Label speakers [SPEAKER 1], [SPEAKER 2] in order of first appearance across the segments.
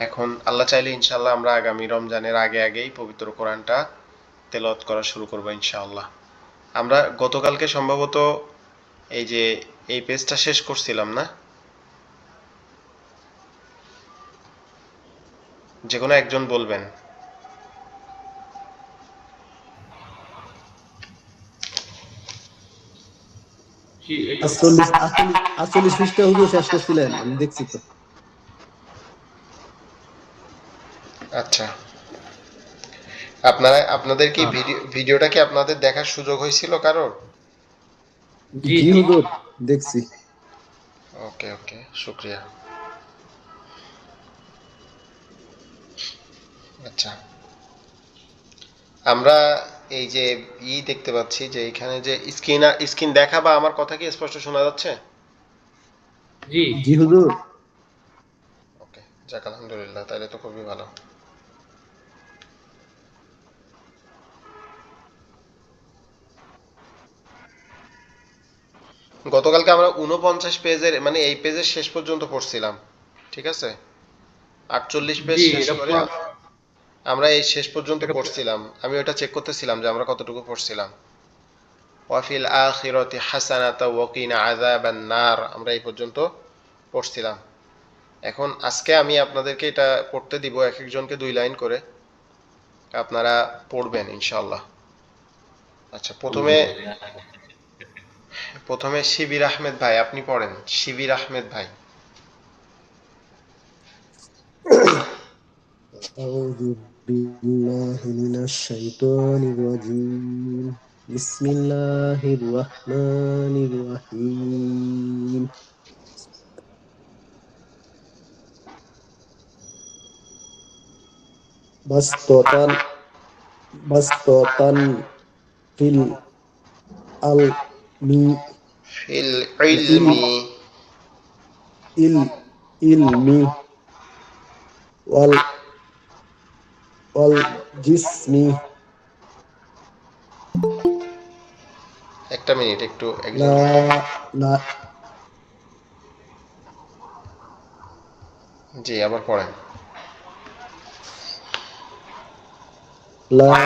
[SPEAKER 1] এখন আল্লাহ চাইলে ইনশাআল্লাহ আমরা আগামী রমজানের আগেই পবিত্র কোরআনটা তেলাওয়াত করা শুরু করব ইনশাআল্লাহ। আমরা গতকালকে সম্ভবত এই যে এই পেজটা শেষ করছিলাম না? যে কোনো একজন বলবেন।
[SPEAKER 2] আটচল্লিশ পৃষ্ঠা হুজুর শেষ করছিলেন, আমি দেখছি তো।
[SPEAKER 1] আচ্ছা, আপনাদের কি ভিডিওটা কি আপনাদের দেখার সুযোগ হয়েছিল কারোর?
[SPEAKER 2] জি হুজুর, দেখছি।
[SPEAKER 1] ওকে ওকে, শুক্রিয়া। আচ্ছা, আমরা এই যে দেখতে পাচ্ছি যে এখানে যে স্ক্রিন দেখা বা আমার কথা কি স্পষ্ট শোনা যাচ্ছে?
[SPEAKER 2] জি হুজুর।
[SPEAKER 1] ওকে, যাক আলহামদুলিল্লাহ, তাহলে তো খুবই ভালো। গতকালকে আমরা 49 পেজের মানে এই পেজের শেষ পর্যন্ত পড়ছিলাম, ঠিক আছে? 48 পেজ শেষ করে আমরা এই শেষ পর্যন্ত পড়ছিলাম। আমি ওটা চেক করতেছিলাম যে আমরা কতটুকু পড়ছিলাম। ওয়াফিল আখিরাতি হাসানাতা ওয়া কিনা আযাবান নার, আমরা এই পর্যন্ত পড়ছিলাম। এখন আজকে আমি আপনাদেরকে এটা পড়তে দিব, এক একজনকে 2 লাইন করে, আপনারা পড়বেন ইনশাআল্লাহ। আচ্ছা, প্রথমে শিবির আহমেদ ভাই, আপনি পড়েন। শিবির আহমেদ ভাই।
[SPEAKER 2] আউযু বিল্লাহি মিনাশ শাইতানির রাজিম। বিসমিল্লাহির রহমানির রহিম। বাসতাতান বাসতাতান ফিল আল মি
[SPEAKER 1] ফিল
[SPEAKER 2] ইল
[SPEAKER 1] ইলমি।
[SPEAKER 2] ইল ইলমি ওয়াল ওয়াল জিসমি।
[SPEAKER 1] একটা মিনিট, একটু একজন।
[SPEAKER 2] লা লা
[SPEAKER 1] জি, আবার পড়েন।
[SPEAKER 2] লা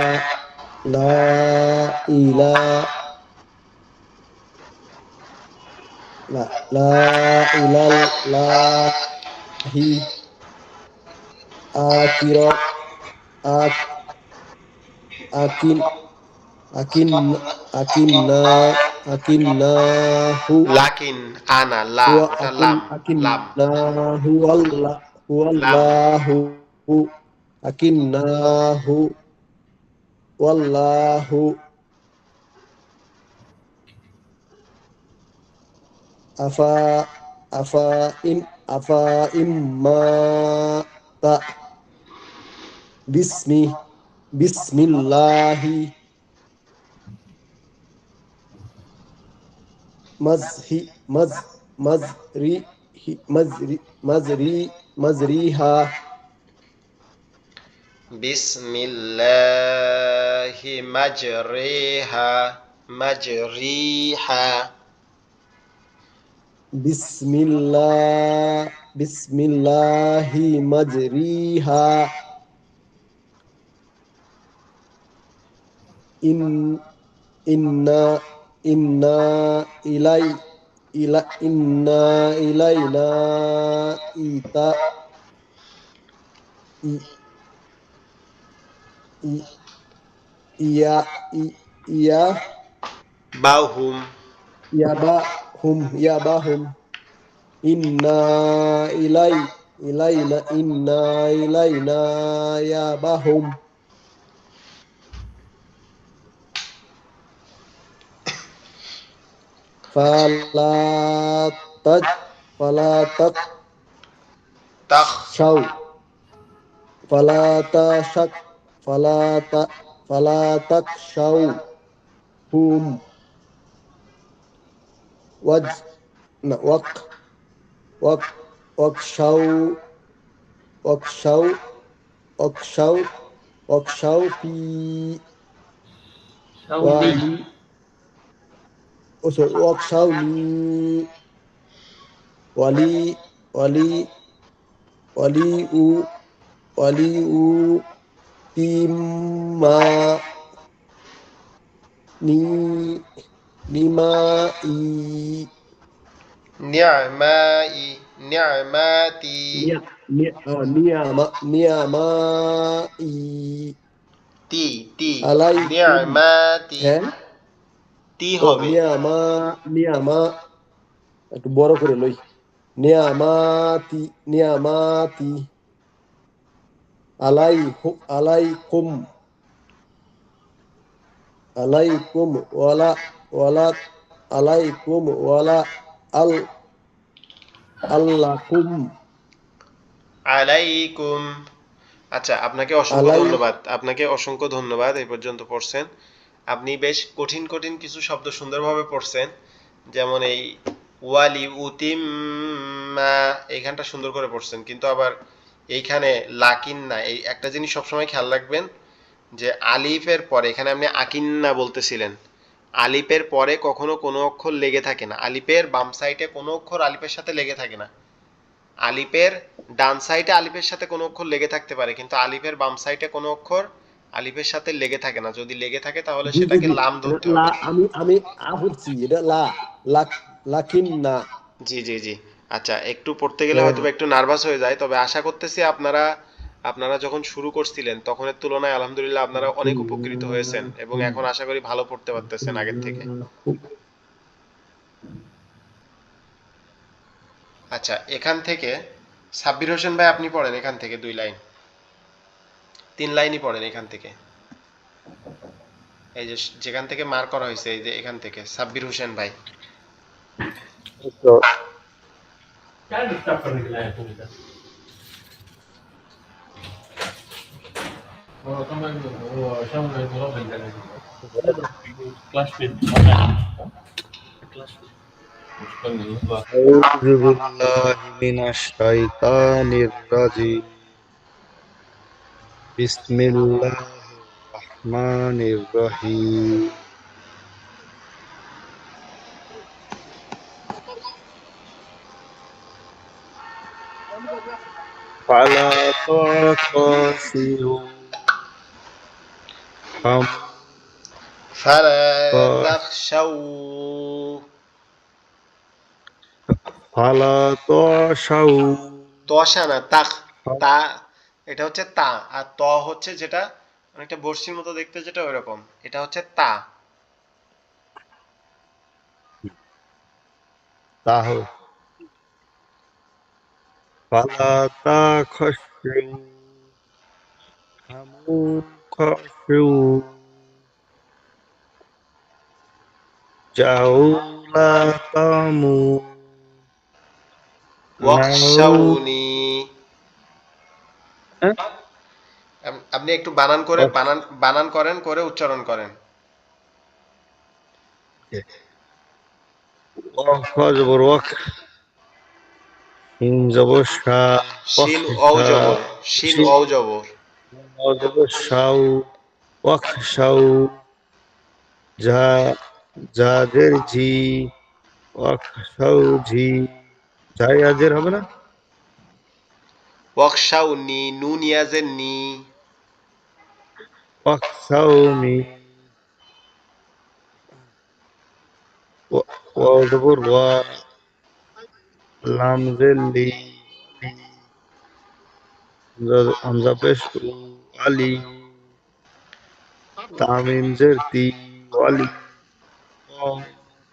[SPEAKER 2] লা ইলা লা লা ইলাল্লাহি আকিরা আক আকিন আকিন আকিন্না আকিন্নাহু
[SPEAKER 1] লাকিন, আনা লা,
[SPEAKER 2] হুয়া
[SPEAKER 1] ওটা লাম। লাম।
[SPEAKER 2] আকিন্নাহু
[SPEAKER 1] লাম।
[SPEAKER 2] হুয়াল্লাহু আকিন্নাহু ওয়াল্লাহু আফা আফা ইম আফা ইম্মাতা বিসমি বিসমিল্লাহি মাজহি মাজ মাজরি মাজরি মাজরি মাজরিহা
[SPEAKER 1] বিসমিল্লাহি মাজরিহা। মাজরিহা।
[SPEAKER 2] বিসমিল্লাহি মাজরিহা ইন ইন্না ইন্না ইলাই ইন্না ইলাইনা ইতা ই ই ইয়া ইয়া
[SPEAKER 1] বাহুম।
[SPEAKER 2] ইয়াবাহুম ইন্না ইলাই ইন্না ইলাইনা ইয়াবাহুম ফালা তাজ ফালা তাক
[SPEAKER 1] তাখ।
[SPEAKER 2] শাও ফালা তাশাক ফালা তা ফালা তাক শাও হুম ওয়াজ না ওয়াক ওয়াকশাও ওয়াকশাও ওয়াকশাও ওয়াকশাও ফি ওয়ালি ওয়াকশাও লি ওয়ালি ওয়ালি ওয়ালি ওয়ালিউতিম্মা নি নিমাই
[SPEAKER 1] নি'মাই নি'মাতি
[SPEAKER 2] নিয়ামাই
[SPEAKER 1] তি তি
[SPEAKER 2] আলাইকুম
[SPEAKER 1] নি'মাতি
[SPEAKER 2] হ্যাঁ
[SPEAKER 1] তি
[SPEAKER 2] ও
[SPEAKER 1] হবে।
[SPEAKER 2] নিয়ামা একটু বড় করে লই নিয়ামাতি নিয়ামাতি আলাইকুম আলাইকুম ওয়ালা আলাইকুম ওয়ালা আল আল্লাকুম
[SPEAKER 1] আলাইকুম। আচ্ছা, আপনাকে অসংখ্য
[SPEAKER 2] আলাই
[SPEAKER 1] ধন্যবাদ, আপনাকে অসংখ্য ধন্যবাদ এই পর্যন্ত পড়ছেন। আপনি বেশ কঠিন কঠিন কিছু শব্দ সুন্দরভাবে পড়ছেন, যেমন এই ওয়ালি উতিম্মা, এইখানটা সুন্দর করে পড়ছেন, কিন্তু আবার এইখানে লাকিন্না, এই একটা জিনিস সবসময় খেয়াল রাখবেন যে আলিফের পরে, এখানে আপনি আকিন্না বলতেছিলেন, আলিফের পরে কখনো কোনো অক্ষর লেগে থাকে না, আলিফের বাম সাইডে কোনো অক্ষর আলিফের সাথে লেগে থাকে না। আলিফের ডান সাইডে আলিফের সাথে কোনো অক্ষর লেগে থাকতে পারে, কিন্তু আলিফের বাম সাইডে কোনো অক্ষর আলিফের সাথে লেগে থাকে না। যদি লেগে থাকে তাহলে
[SPEAKER 2] জি জি
[SPEAKER 1] সেটাকে
[SPEAKER 2] জি
[SPEAKER 1] লাম
[SPEAKER 2] এটা
[SPEAKER 1] ধরতে
[SPEAKER 2] লা
[SPEAKER 1] হবে।
[SPEAKER 2] আমি আমি পড়ছি এটা লাক লাকিন না
[SPEAKER 1] জি জি জি। আচ্ছা, একটু পড়তে গেলে
[SPEAKER 2] হ্যাঁ
[SPEAKER 1] হয়তো বা একটু নার্ভাস হয়ে যায়, তবে আশা করতেছি আপনারা আপনারা যখন শুরু করছিলেন তখনের তুলনায় আলহামদুলিল্লাহ আপনারা অনেক উপকৃত হয়েছেন, এবং এখন আশা করি ভালো পড়তে পারতেছেন আগের থেকে। আচ্ছা, এখান থেকে সাব্বির হোসেন ভাই আপনি পড়েন এখান থেকে 2 লাইন, 3 লাইনই পড়েন এখান থেকে। এই যে যেখান থেকে মার করা হয়েছে, এই যে এখান থেকে সাব্বির হোসেন ভাই।
[SPEAKER 3] तो
[SPEAKER 4] क्या डिस्टर्ब करने के लिए आया तुम इधर? वो तो मैं वो शाम में बोला बन जाएगा क्लासमेट क्लासमेट उसका नहीं हुआ
[SPEAKER 3] أعوذ بالله من الشيطان الرجيم بسم الله الرحمن الرحيم فلا تخافوا هم
[SPEAKER 1] ফালা তাখশাউ,
[SPEAKER 3] فلا تخشوا
[SPEAKER 1] তশা না তাখ, তা এটা হচ্ছে তা, আর ত হচ্ছে যেটা অনেকটা বর্ষির মতো দেখতে, যেটা ওইরকম, এটা হচ্ছে তা।
[SPEAKER 3] তাহো فلا تخشوا هم خشوا جعوا تمو نعو
[SPEAKER 1] ওয়াখশাউনি, আপনি একটু বানান করে বানান বানান করেন, করে উচ্চারণ করেন।
[SPEAKER 3] জবর ওয়াক ইন জবর শা ওয়াক
[SPEAKER 1] শিন অও
[SPEAKER 3] শা
[SPEAKER 1] জবর, শিন
[SPEAKER 3] শিন
[SPEAKER 1] অও জবর।
[SPEAKER 3] জবর শাউ ওয়াক শাউ ঝা জাজের ঝি ওয়াক শাউ ঝি ঝাই আজের হবে না
[SPEAKER 1] ওয়াখশাউনি, নুন ইয়াজের নি।
[SPEAKER 3] ওয়াক শাউ মি ওয়া জবর ওয়া লাম জের লি হামজা পেশ উ আলি তামিম জের তি ওয়ালি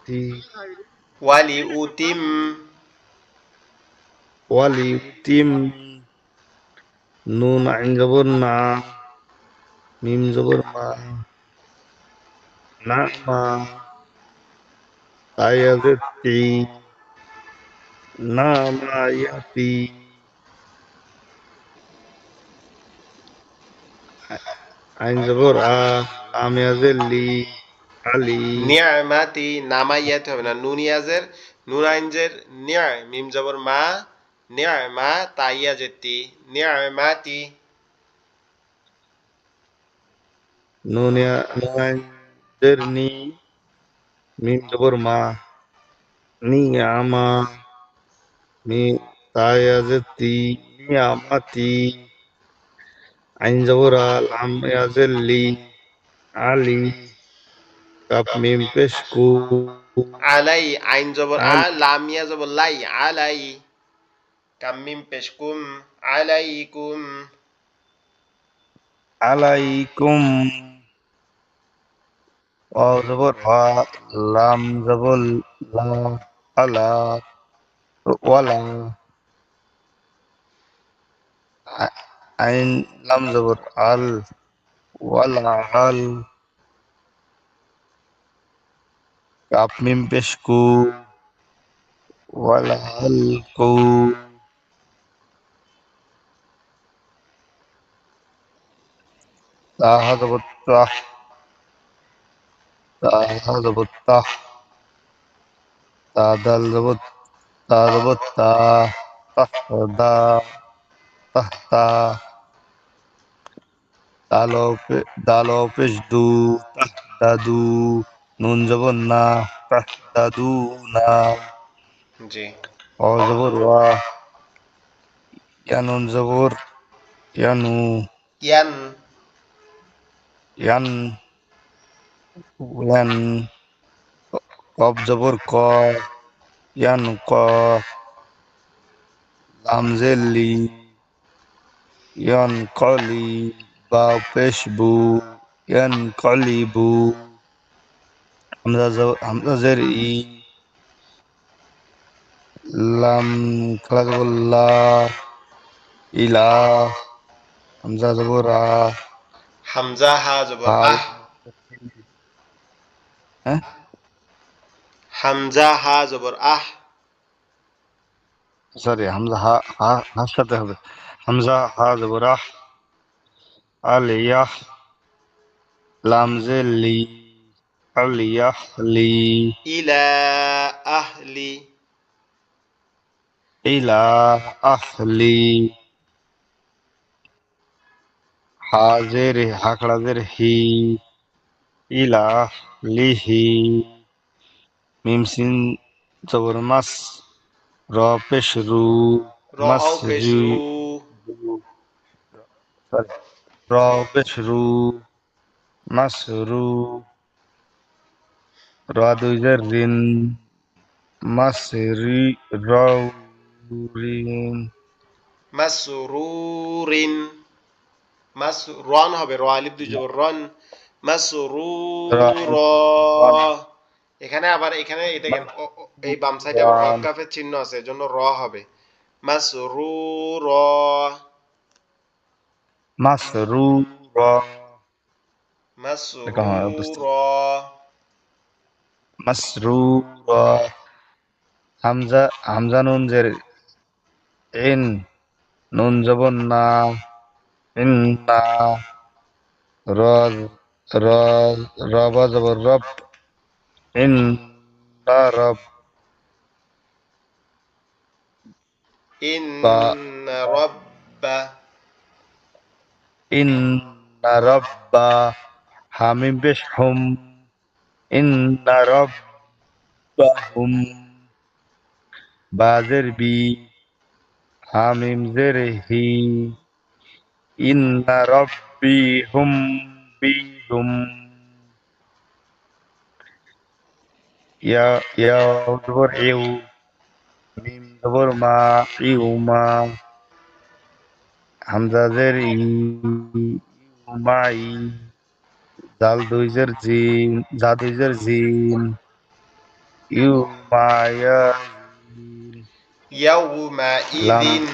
[SPEAKER 3] তি
[SPEAKER 1] ওয়ালি উতিম,
[SPEAKER 3] ওয়ালি তিম নুন আইন জবর না মিম জবর মা না মা তাইয়াজের তি না মা ইয়াতি আইন জবর আ লাম ইয়াজের লি আলি
[SPEAKER 1] নিয়ামাতি, নামাইয়াতে হবে না, নুন ইয়াজের, নুন আইনজের নিয়া, মিম জবর মা, নিয়ামা, তাইয়াজের তি, নিয়ামাতি।
[SPEAKER 3] নুন আইনজের নি মিম জবর মা নি আমা মি তাইয়াজের তি নি আমাতি আইন জবর আ লাম ইয়াজের লি আলি কাপ মিম পেশ কু
[SPEAKER 1] আলাই আইন জবর আ
[SPEAKER 3] আল
[SPEAKER 1] লাম ইয়া জবর লাই আলাই কাম মিম পেশ কুম আলাইকুম
[SPEAKER 3] আলাইকুম ওয়াও জবর ওয়া লাম জবর লা আলা ওয়ালা আইন লাম জবর আল ওয়ালা আল কাপ মিম পেশ কু ওয়ালা আল কু তাহা জবর তাহ তাহা জবর তাহ তা দাল জবর তা জবর তা তাহ দা তাহ তা দালো পেশ দু তাহ দাদু নুন জবর না তাহ দাদু না
[SPEAKER 1] জি
[SPEAKER 3] অ জবর ওয়া ইয়ানুন জবর ইয়ানু
[SPEAKER 1] ইয়ান
[SPEAKER 3] ইয়ান ইয়ান কব জবর ক ইয়ান ক লামজেলি ইয়ান কলি বা পেশবু ইয়ান কলিবু হামজা জের ই লাম খালা জবর লা ইলা হামজা জবর আ
[SPEAKER 1] হামজা হা জবর
[SPEAKER 3] হাল
[SPEAKER 1] আহ
[SPEAKER 3] হ্যাঁ
[SPEAKER 1] হামজা হা জবর আহ
[SPEAKER 3] সরি হামজা হার সাথে হবে হামজা হা জবর আহ আলিয়াহ লামজের লি আলিয়াহ লি
[SPEAKER 1] ইলা আহলি
[SPEAKER 3] ইলা আহলি হাজের হাকড়াজের হি ইলা লিহি মিমসিন জবর মাস র পেশ রু
[SPEAKER 1] র
[SPEAKER 3] মাস
[SPEAKER 1] আও পেশ
[SPEAKER 3] রু
[SPEAKER 1] রু
[SPEAKER 3] সরি র পেশ রু মাস রু র দুইজের রিন মাস রি রিন
[SPEAKER 1] মাসরুরিন মাস রন হবে র আলিফ দুই জবর রন মাসরুর এখানে আবার এখানে এই দেখেন এই বাম সাইডে আবার ওয়াকাফের চিহ্ন আছে এজন্য র হবে মাসরুর
[SPEAKER 3] মাসরুর
[SPEAKER 1] মাসরুর
[SPEAKER 3] মাসরুর হামজা নুন জের ইন নুন জবর না ইন্না র র রবা জবর রব ইন্না রব
[SPEAKER 1] ইন
[SPEAKER 3] বা
[SPEAKER 1] রব্বা
[SPEAKER 3] ইন্না রব্বা হামিম পেশ হুম ইন্না রব্বাহুম বাজের বি হামিম জের হি ইন্না রব্বি হুম বিহুম ইয়া জবর ইউ মিম জবর মা ইউমা হামজা জের ই ইউমাই জাল দুইজের জিন জা দুইজের জিন ইউমায়া
[SPEAKER 1] ইয়াউমা
[SPEAKER 3] লাম
[SPEAKER 1] ইদিন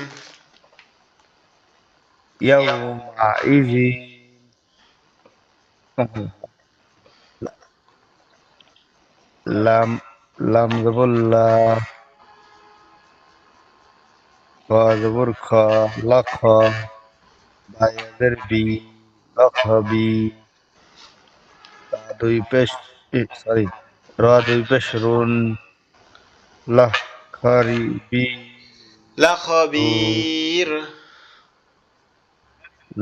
[SPEAKER 3] ইয়াউমা ইজিন লাম লাম জবর লা খ জবর খ লখ বায়াজের বি লখবি তা দুই পেশ সরি র দুই পেশ রুন লখরি বি
[SPEAKER 1] লাখবির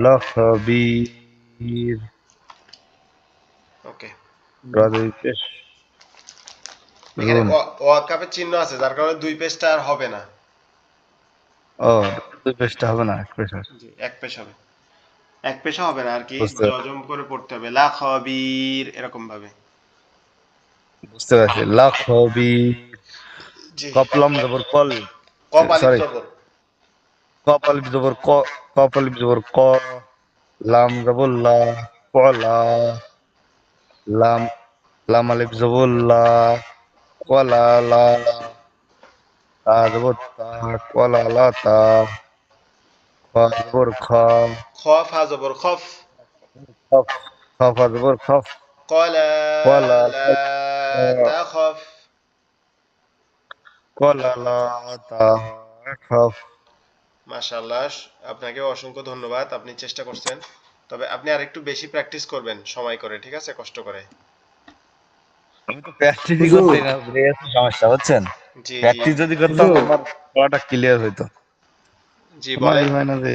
[SPEAKER 3] লখবির
[SPEAKER 1] ওকে
[SPEAKER 3] র দুই পেশ
[SPEAKER 1] এখানে
[SPEAKER 3] রুন
[SPEAKER 1] ওয়াকাফের চিহ্ন আছে যার কারণে দুই পেজটা আর হবে না
[SPEAKER 3] ও দুই পেশটা হবে না এক পেশ হবে
[SPEAKER 1] জি এক পেজ হবে এক পেশা হবে না আর কি,
[SPEAKER 3] বুঝতে
[SPEAKER 1] জজম করে পড়তে হবে, লা খবির এরকম ভাবে।
[SPEAKER 3] বুঝতে পারছি। লা খবির।
[SPEAKER 1] জি।
[SPEAKER 3] কপলাম জবর কল।
[SPEAKER 1] কপ আলিফ
[SPEAKER 3] সরি,
[SPEAKER 1] জবর।
[SPEAKER 3] কপ আলিফ জবর ক, কপ আলিফ জবর ক, লাম জবর লা, কলা, লাম, লাম আলিফ জবর লা, কলা লা, তা জবর তা, কলা লা তা, খ জবর খ,
[SPEAKER 1] খ ফা জবর খফ।
[SPEAKER 3] খফ, খফ জবর খফ,
[SPEAKER 1] কলা
[SPEAKER 3] কলা
[SPEAKER 1] লা
[SPEAKER 3] লা,
[SPEAKER 1] তাখফ।
[SPEAKER 3] কলা লা তা খফ।
[SPEAKER 1] মাশাআল্লাহ, আপনাকে অসংখ্য ধন্যবাদ, আপনি চেষ্টা করছেন। তবে আপনি আরেকটু বেশি প্র্যাকটিস করবেন সময় করে, ঠিক আছে, কষ্ট করে।
[SPEAKER 3] আমি তো প্র্যাকটিসই
[SPEAKER 2] হুজুর,
[SPEAKER 3] করতে না, এই হচ্ছে সমস্যা, বুঝছেন?
[SPEAKER 1] জি জি।
[SPEAKER 3] প্র্যাকটিস যদি করতাম
[SPEAKER 2] হুজুর,
[SPEAKER 3] আমার পড়াটা ক্লিয়ার হইতো।
[SPEAKER 1] জি বলেন
[SPEAKER 3] সময় হয় না যে।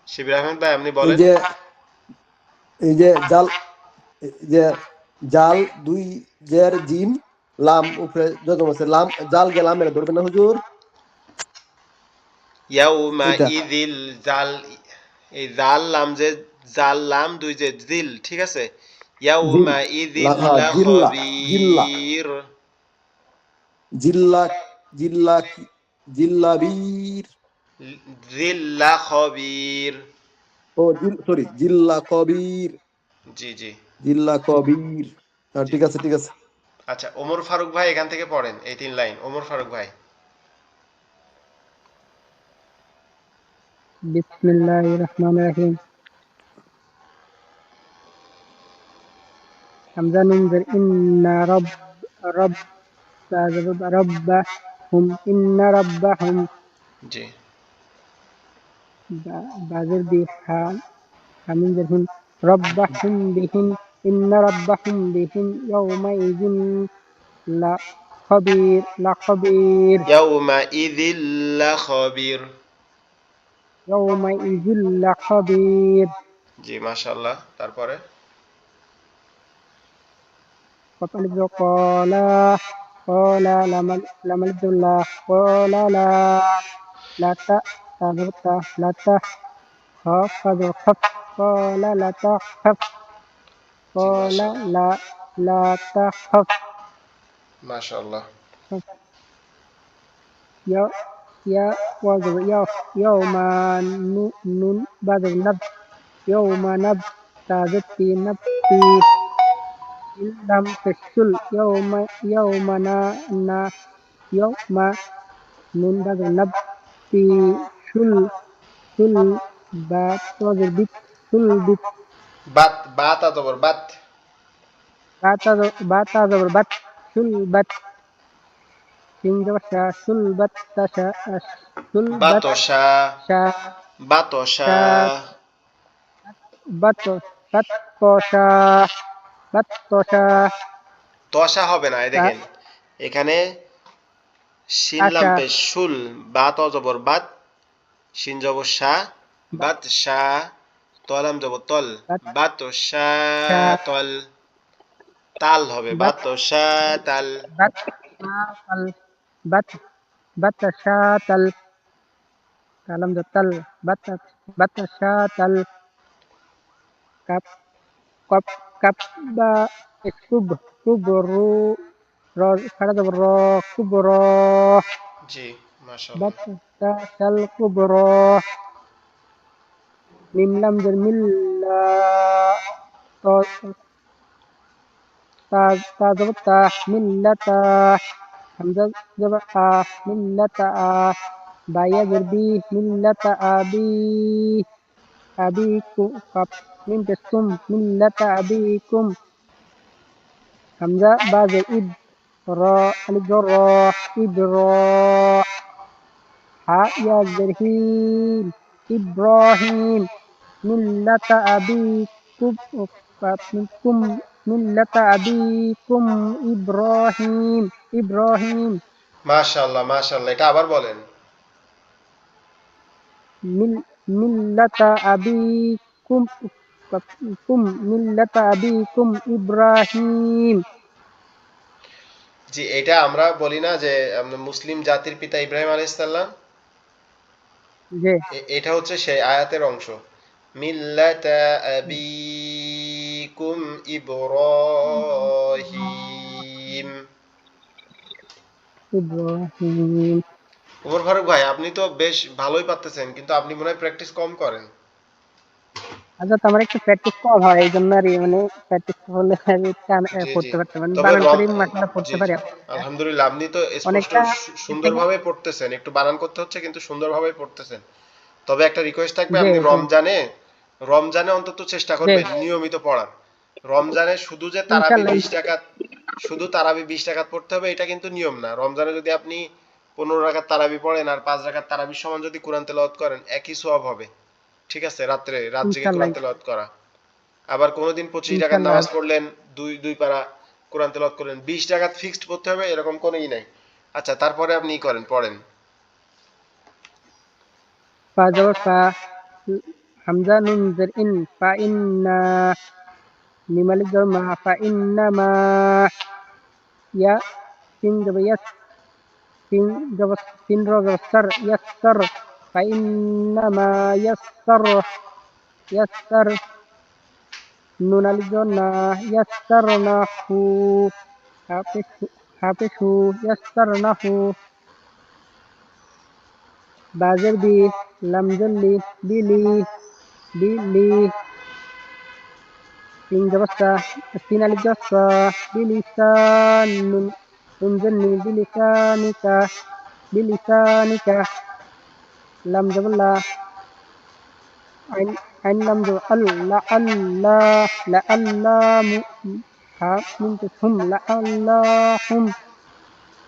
[SPEAKER 1] শিবির আহমেদ ভাই, আপনি
[SPEAKER 2] এই
[SPEAKER 1] বলেন।
[SPEAKER 2] যে এই যে জাল, এই যে জাল দুই জের জিম, লাম উপরে যজম আছে, লাম জাল গে লামের ধরবেন না হুজুর?
[SPEAKER 1] ইয়াউমা
[SPEAKER 2] এইটা
[SPEAKER 1] ইদিল জাল, এই জাল লাম যে, জাল লাম দুই যে জিল, ঠিক আছে।
[SPEAKER 2] জিল,
[SPEAKER 1] ইয়াউমা ইদিল
[SPEAKER 2] হ্যাঁ,
[SPEAKER 1] লা
[SPEAKER 2] জিল্লা, জিল্লা,
[SPEAKER 1] খবীর।
[SPEAKER 2] জিল্লা, জিল্লা কি, জিল্লাবির,
[SPEAKER 1] জিল লা খবীর।
[SPEAKER 2] ও জিল, সরি, জিল্লা কবির,
[SPEAKER 1] জি জি
[SPEAKER 2] জিল্লা কবির। হ্যাঁ,
[SPEAKER 1] জি।
[SPEAKER 2] ঠিক আছে, ঠিক আছে।
[SPEAKER 1] আচ্ছা, ওমর ফারুক ভাই এখান থেকে পড়েন এই 3 লাইন, ওমর ফারুক ভাই।
[SPEAKER 5] بسم الله الرحمن الرحيم. حمزة ننذر إن رب ربهم إن ربهم
[SPEAKER 1] জি
[SPEAKER 5] بازر حمزة هم ربهم بهم إن ربهم بهم يومئذ لخبير
[SPEAKER 1] ইয়াউমা ইদিল লা খবীর।
[SPEAKER 5] يومئذ لخبير.
[SPEAKER 1] জি মাশাআল্লাহ, তারপরে।
[SPEAKER 5] قال لما عبد الله قال لا لا تخف قال لا تخف
[SPEAKER 1] জি
[SPEAKER 5] قال
[SPEAKER 1] মাশাআল্লাহ
[SPEAKER 5] لا تخف
[SPEAKER 1] মাশাআল্লাহ।
[SPEAKER 5] يا يا يوم بعد النبت يوم نبتة في إن لم تشل يوم يوم من بعد النبت في شل بات وزر بيت شل بيت
[SPEAKER 1] বাত, বাত আতবর বাত।
[SPEAKER 5] باتا زبر بات شل بات شين زبر شا شل بات شا شل بات
[SPEAKER 1] বাতসা,
[SPEAKER 5] شا
[SPEAKER 1] বাতসা।
[SPEAKER 5] شا بات بات شا بات شا
[SPEAKER 1] তসা হবে না, এই দেখেন এখানে শিন লাম
[SPEAKER 5] আশা
[SPEAKER 1] পেশ শুল, বাত অজবর বাত, শিন জবর শা, বাত শা, তলাম জবর তল,
[SPEAKER 5] বাত
[SPEAKER 1] বাত শা
[SPEAKER 5] শা
[SPEAKER 1] তল, তাল হবে
[SPEAKER 5] বাত
[SPEAKER 1] বাত শা তাল।
[SPEAKER 5] বাত শাতাল বাত বাত শাতাল কালাম জাতাল বাত বাত শাতাল কাপ কপ কাপ বা কুব কুবরু র খাড়া যাব র কুবর
[SPEAKER 1] জি মাশাআল্লাহ।
[SPEAKER 5] বাত শাতাল কুবর মিম লাম জের মিল্লা ত তা তা যাব তা মিল্লাতা হামজা যাব আ মিল্লাতা আ বায়া জের বি মিল্লাতা আবি আবিকুম কাপ মিম পেসকুম মিল্লাতা আবিকুম হামজা বা জের ইব র আলিফ জর র ইব্র হা ইয়া জের হিম ইব্রাহিম মিল্লাতা আবিকুম কুম মিল্লাতা আবিকুম ইব্রাহিম
[SPEAKER 1] মাশাআল্লাহ মাশাআল্লাহ, এটা আবার বলেন।
[SPEAKER 5] মিল্লাতা আবিকুম মিল্লাতা আবিকুম ইব্রাহিম.
[SPEAKER 1] জি, এটা আমরা বলি না যে মুসলিম জাতির পিতা ইব্রাহিম আলাইহিস সালাম,
[SPEAKER 5] যে
[SPEAKER 1] এটা হচ্ছে সেই আয়াতের অংশ। মিল্লাতা আবিকুম ইব্রাহিম।
[SPEAKER 5] ইব্রাহিম।
[SPEAKER 1] ওমর ফারুক ভাই, আপনি তো বেশ ভালোই পারতেছেন, কিন্তু আপনি মনে হয় প্র্যাকটিস কম করেন।
[SPEAKER 5] আচ্ছা, তো আমার একটু প্র্যাকটিস কম হয়, এই জন্য আর মানে প্র্যাকটিস হলে আমি
[SPEAKER 1] জি জি।
[SPEAKER 5] পড়তে পারতাম, মানে
[SPEAKER 1] তবে
[SPEAKER 5] বানান করে মাসাল্লাহ পড়তে
[SPEAKER 1] জি
[SPEAKER 5] পারি
[SPEAKER 1] জি, আলহামদুলিল্লাহ, আপনি তো স্পষ্ট
[SPEAKER 5] অনেকটা। এর থেকে
[SPEAKER 1] সুন্দরভাবে পড়তেছেন। একটু বানান করতে হচ্ছে, কিন্তু সুন্দরভাবে পড়তেছেন। তবে একটা রিকোয়েস্ট থাকবে,
[SPEAKER 5] যে
[SPEAKER 1] আপনি
[SPEAKER 5] যে
[SPEAKER 1] রমজানে রমজানে অন্তত চেষ্টা
[SPEAKER 5] যে
[SPEAKER 1] করবেন নিয়মিত পড়ার। রমজানে শুধু যে তারাবি
[SPEAKER 5] ইনশাল্লাহ
[SPEAKER 1] 20 টাকা, শুধু তারাবি 20 টাকা পড়তে হবে এটা কিন্তু নিয়ম না। রমজানে যদি আপনি 15 রাকাত তারাবি পড়েন আর 5 রাকাত তারাবির সমান যদি কোরআন তেলাওয়াত করেন, একই সওয়াব হবে। ঠিক আছে, রাত জেগে
[SPEAKER 5] ইনশাল্লাহ
[SPEAKER 1] কোরআন তেলাওয়াত করা। আবার কোনোদিন 25 রাকাত
[SPEAKER 5] ইনশাল্লাহ।
[SPEAKER 1] নামাজ পড়লেন, দুই পারা কোরআন তেলাওয়াত করলেন, 20 রাকাত ফিক্সড পড়তে হবে এরকম কোনো ই নাই। আচ্ছা, তারপরে আপনি পড়েন।
[SPEAKER 5] ফা জবর ফা, হামজা নুন জের ইন, ফা ইন্না, মিম আলিফ জবর মা, ফা ইন্না মা, ইয়া সিন জবর ইয়াস, সিন জবর সিন র জবর সার, ইয়াসসার, ফা ইন্না মা ইয়াসসার, ইয়াসসার, নুন আলিফ জবর না, ইয়াসসারনাহু, হাফিজহু, ইয়াসসারনাহু, বাজের বি, লাম জল্লি, বিলি, বিলি, সিন জবর সা, সিন আলিফ জবর সা, বিলিসান, নুন জন্নি, বিলিসানিকা, বিলিসানিকা, লাম জবর লা, আইন আইন লাম জবর আল, লা আল্লাহ, লা আল্লাহ, হা মিম পেশ হুম, লা আল্লাহুম,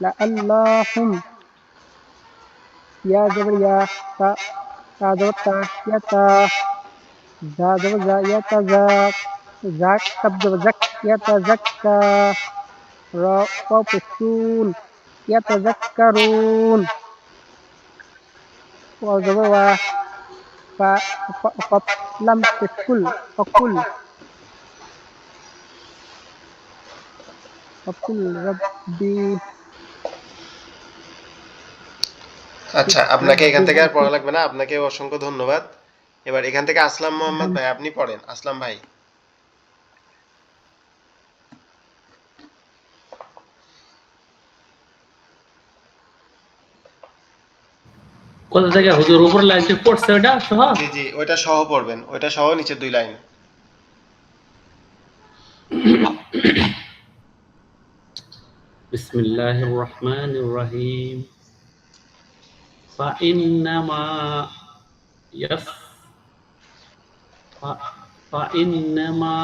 [SPEAKER 5] লা আল্লাহুম, ইয়া জবর ইয়া, তা তা জবর তা, ইয়া তা, যা জবর যা, ইয়া তা যা, যাক কাব জবর যাক, ইয়া তা যাক্কা, র ওয়াও পেশ সুন, ইয়া তা যাক্কারুন, ওয়াও জবর ওয়া, ফা কফ লাম পেশ কুল, অকুল, অকুল রব্বি,
[SPEAKER 1] আচ্ছা, আপনাকে এখান থেকে আর
[SPEAKER 5] রব্বি।
[SPEAKER 1] পড়া লাগবে না, আপনাকে অসংখ্য ধন্যবাদ। এবার এখান থেকে আসলাম মোহাম্মদ ভাই, আপনি পড়েন। আসলাম ভাই।
[SPEAKER 4] কোথা থেকে হুজুর উপর লাইনতে পড়ছে ওটা সহ?
[SPEAKER 1] জি জি, ওইটা সহ পড়বেন, ওইটা সহ নিচে 2 লাইন।
[SPEAKER 4] বিসমিল্লাহির রহমানির রহিম। ফাইন্নামা ইয়াস ফাইন্নামা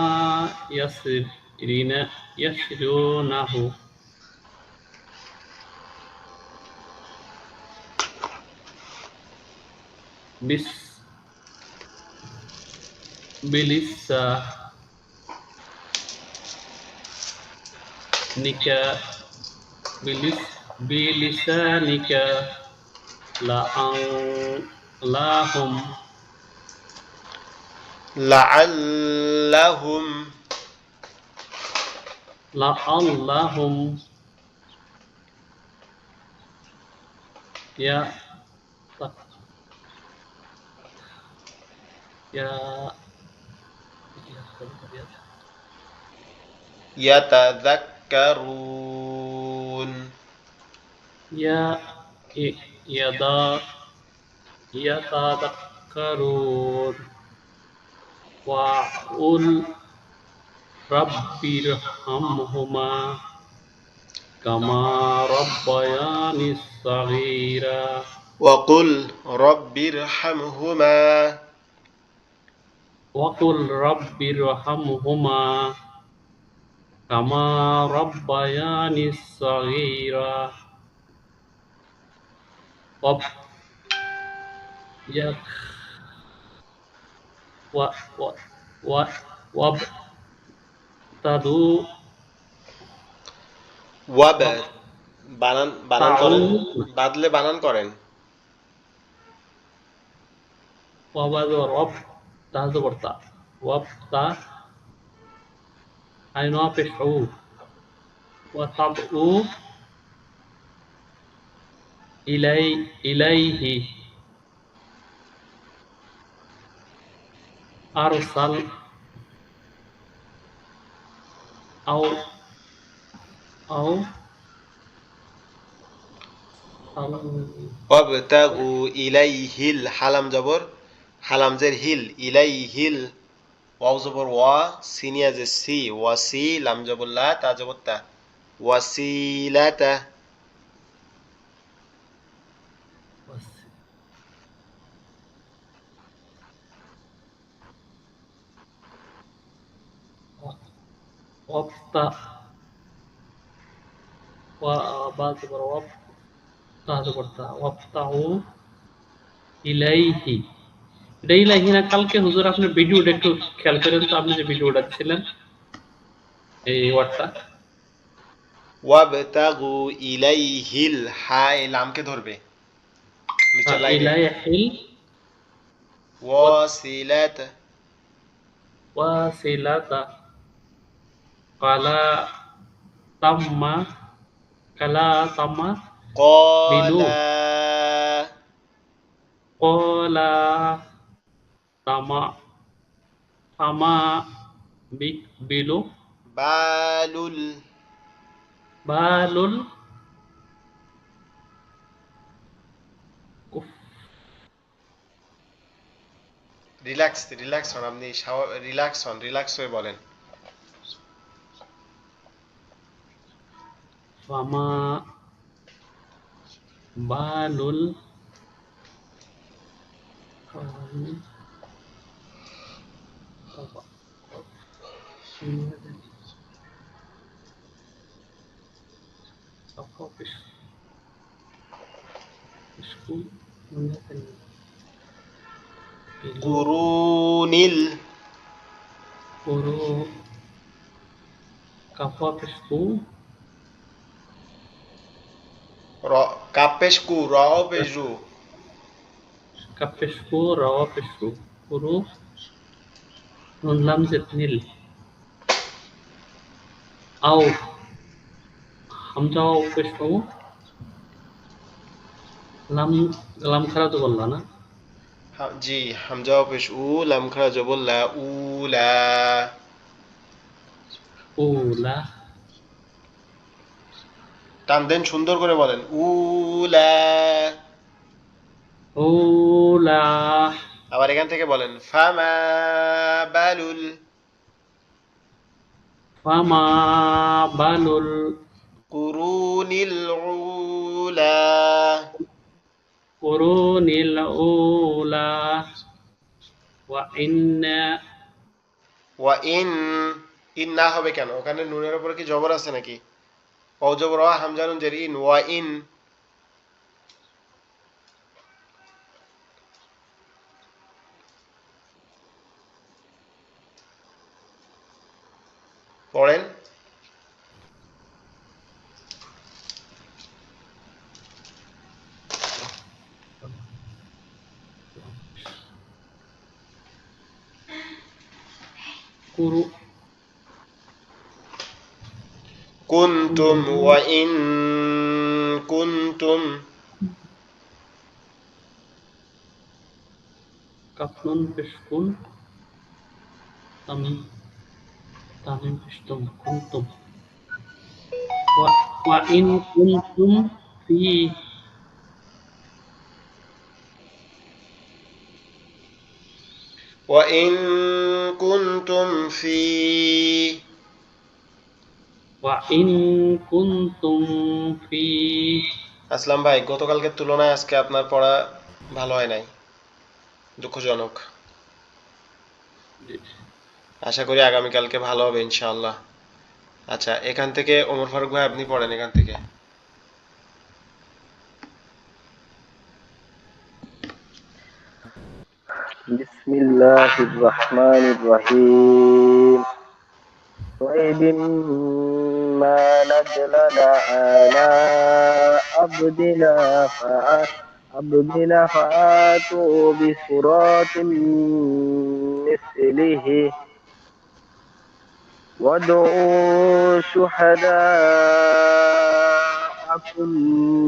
[SPEAKER 4] ইয়াসরিনা ইয়াসরুনাহু বিস বিলিসা নিকা bilisanika la'an
[SPEAKER 1] লাআল্লাহুম।
[SPEAKER 4] la'allahum ya ya
[SPEAKER 1] ইয়াতাযাক্কারুন।
[SPEAKER 4] ya yada yatadakkarun wa'ul rabbirhamhuma kama rabbayani saghira
[SPEAKER 1] ওয়াকুল রব্বিরহামহুমা।
[SPEAKER 4] waqul rabbirhamhuma kama rabbayani saghira wab ya wa wa wa wab tadu
[SPEAKER 1] wave,
[SPEAKER 4] wab
[SPEAKER 1] বানান
[SPEAKER 4] ta'u
[SPEAKER 1] করেন, বাদলে বানান করেন।
[SPEAKER 4] wabadu wab tazu berta wab ta ainu peshu wa tabu ilaihi আরসাল আও আও আল
[SPEAKER 1] ওয়াবতাগু ইলাইহিল হালাম জবর হালামজের hill ইলাইহিল wow জবর ওয়া সিনিয়া যে সি ওয়াসি লাম জবর লা তা জবর তা ওয়াসিলাতা
[SPEAKER 4] ওয়াফতা ওয়া বা জবর ওয়াফ তা জবর তা ওয়াফতাহু ইলাইহি এটা ইলাইহি না কালকে হুজুর আপনি ভিডিওটা একটু খেয়াল করেন তো আপনি যে ভিডিওটা দিছিলেন এই ওয়ার্ডটা
[SPEAKER 1] ওয়াবতাগু ইলাইহিল হা এই লামকে ধরবে নিচের লাইনে
[SPEAKER 4] ইলাইহিল
[SPEAKER 1] ওয়াসিলাতা
[SPEAKER 4] ওয়াসিলাতা কালা তাম্মা কালা তাম্মা বিলু
[SPEAKER 1] ক্বালা
[SPEAKER 4] কলা তামা তামা বিলু
[SPEAKER 1] বালুল
[SPEAKER 4] বালুল কুফ
[SPEAKER 1] রিল্যাক্স হন আপনি রিল্যাক্স হয়ে বলেন
[SPEAKER 4] ফামা বালুল
[SPEAKER 1] কুরুনিল
[SPEAKER 4] Puro kapapesku
[SPEAKER 1] র কাপেশ কু র পেশ রু
[SPEAKER 4] kapesku rawapesku puro nun lamzat nil au hamza pesku lam lam khara তো বললা না
[SPEAKER 1] জি হামজা পেশ উ লাম খারা জবর লা উলা
[SPEAKER 4] উলা
[SPEAKER 1] টান দেন সুন্দর করে বলেন উলা
[SPEAKER 4] উলা
[SPEAKER 1] আবার এখান থেকে বলেন ফামা বালুল
[SPEAKER 4] fama balul
[SPEAKER 1] কুরুনিল উলা
[SPEAKER 4] qurunil ula wa inna
[SPEAKER 1] ওয়া ইন না হবে কেন ওখানে নুনের উপরে কি জবর আছে নাকি ওয়াও জবর ওয়া হামজা নুন জের ইন ওয়া ইন পড়েন
[SPEAKER 4] kuru
[SPEAKER 1] কুনতুম ওয়া ইন কুনতুম
[SPEAKER 4] kafnun peskun tamim tamim pestum kuntum wa in kuntum fi
[SPEAKER 1] ওয়া ইন কুনতুম ফি
[SPEAKER 4] wa in kuntum fi
[SPEAKER 1] আসলাম ভাই গতকালকের তুলনায় আজকে আপনার পড়া ভালো হয় নাই দুঃখজনক আশা করি আগামীকালকে ভালো হবে ইনশাআল্লাহ আচ্ছা এখান থেকে ওমর ফারুক ভাই আপনি পড়েন এখান থেকে
[SPEAKER 2] বিসমিল্লাহির রহমানির রহিম طيب ما نزلنا على عبدنا فآتوا بسورة مثله وادعوا شهداءكم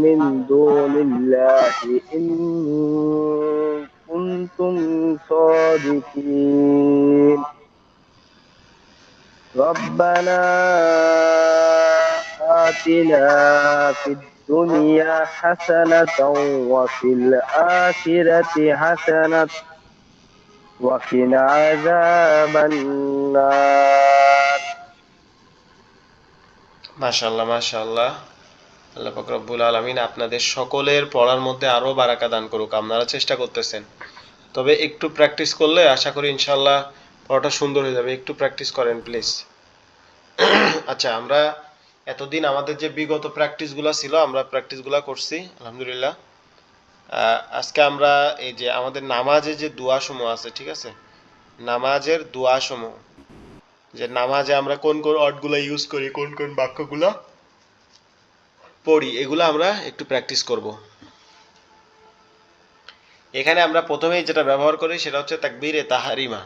[SPEAKER 2] من دون الله إن كنتم صادقين
[SPEAKER 6] الصادقين ربنا آتنا في الدنيا حسنة وفي الآخرة حسنة وقنا عذاب النار
[SPEAKER 1] মাশাআল্লাহ মাশাআল্লাহ। আল্লাহ পাক রব্বুল আলামিন আপনাদের সকলের পড়ার মধ্যে আরো বারাকা দান করুক। আপনারা চেষ্টা করতেছেন, তবে একটু প্র্যাকটিস করলে আশা করি ইনশাআল্লাহ পড়াটা সুন্দর হয়ে যাবে। একটু প্র্যাকটিস করেন প্লিজ। আচ্ছা, আমরা এতদিন আমাদের যে বিগত প্র্যাকটিসগুলো ছিল আমরা প্র্যাকটিসগুলো করছি আলহামদুলিল্লাহ। আজকে আমরা এই যে আমাদের নামাজে যে দোয়া সমূহ আছে, ঠিক আছে, নামাজের দোয়া সমূহ, যে নামাজে আমরা কোন কোন ওয়ার্ডগুলো ইউজ করি, কোন কোন বাক্যগুলো পড়ি, এগুলো আমরা একটু প্র্যাকটিস করব। এখানে আমরা প্রথমেই যেটা ব্যবহার করি সেটা হচ্ছে তাকবীরে তাহারিমা,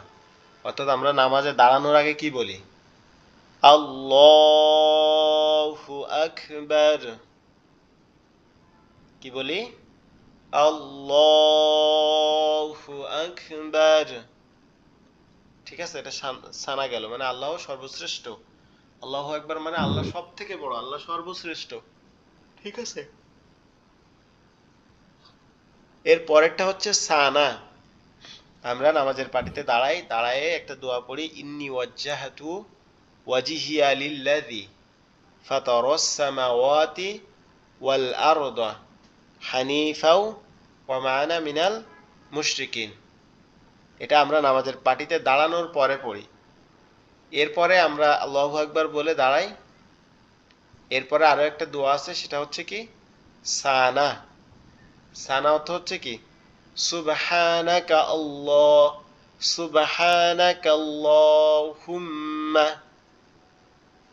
[SPEAKER 1] অর্থাৎ আমরা নামাজে দাঁড়ানোর আগে কি বলি? আল্লাহু আকবার। কি বলি? আল্লাহু আকবার। ঠিক আছে, এটা সানা গেল, মানে আল্লাহ সর্বশ্রেষ্ঠ। আল্লাহু আকবার মানে আল্লাহ সব থেকে বড়, আল্লাহ সর্বশ্রেষ্ঠ। ঠিক আছে, এর পরেরটা হচ্ছে সানা। আমরা নামাজের পাটিতে দাঁড়ায় একটা দোয়া পড়ি, ইন্নী ওয়াজ্জাহাতু ওয়াজহিয়া লিল্লাযী ফাতারাস সামাওয়াতি ওয়াল আরদা হানিফাও ওয়া মা আনা মিনাল মুশরিকিন। এটা আমরা নামাজের পাটিতে দাঁড়ানোর পরে পড়ি। এরপরে আমরা আল্লাহু আকবার বলে দাঁড়াই। এরপরে আরো একটা দোয়া আছে, সেটা হচ্ছে কি সানা। সানা অর্থ হচ্ছে কি সুবহানাকা আল্লাহ, সুবহানাকা আল্লাহুম্মা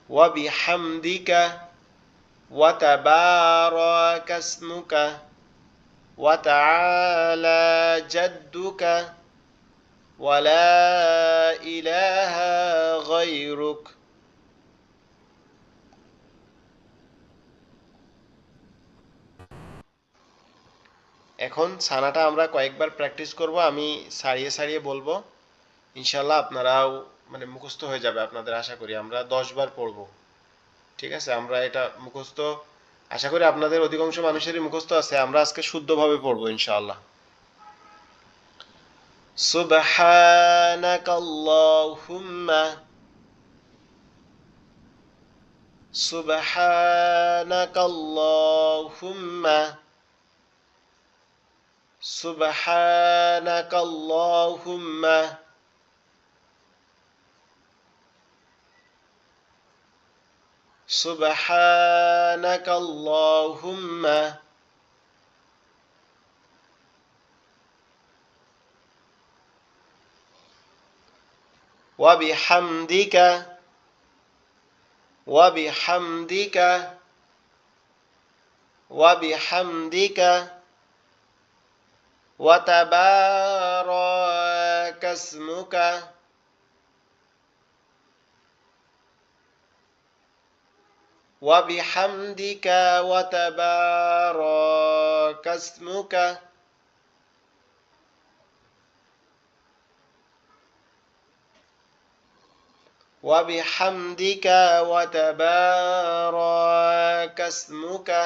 [SPEAKER 1] ওয়া বিহামদিকা ওয়া তাবারাকা ইসমুকা ওয়া তাআলা জাদ্দুকা ওয়া লা ইলাহা গায়রুক। এখন সানাটা আমরা কয়েকবার প্র্যাকটিস করব, আমি সারিয়ে সারিয়ে বলবো, ইনশাল্লাহ আপনারাও মানে মুখস্থ হয়ে যাবে আপনাদের, আশা করি। আমরা 10 বার পড়ব, ঠিক আছে? আমরা এটা মুখস্থ, আশা করি আপনাদের অধিকাংশ মানুষেরই মুখস্থ আছে। আমরা আজকে শুদ্ধভাবে পড়বো ইনশাআল্লাহ। সুবহানাকাল্লাহুম্মা, সুবহানাকাল্লাহুম্মা, সুবহানাকাল্লাহুম্মা, সুবহানাকাল্লাহুম্মা, ওয়া বিহামদিকা, ওয়া বিহামদিকা, ওয়া বিহামদিকা ওয়া তাবারাকা ইসমুকা ওয়া বিহামদিকা ওয়া তাবারাকা ইসমুকা ওয়া বিহামদিকা ওয়া তাবারাকা ইসমুকা।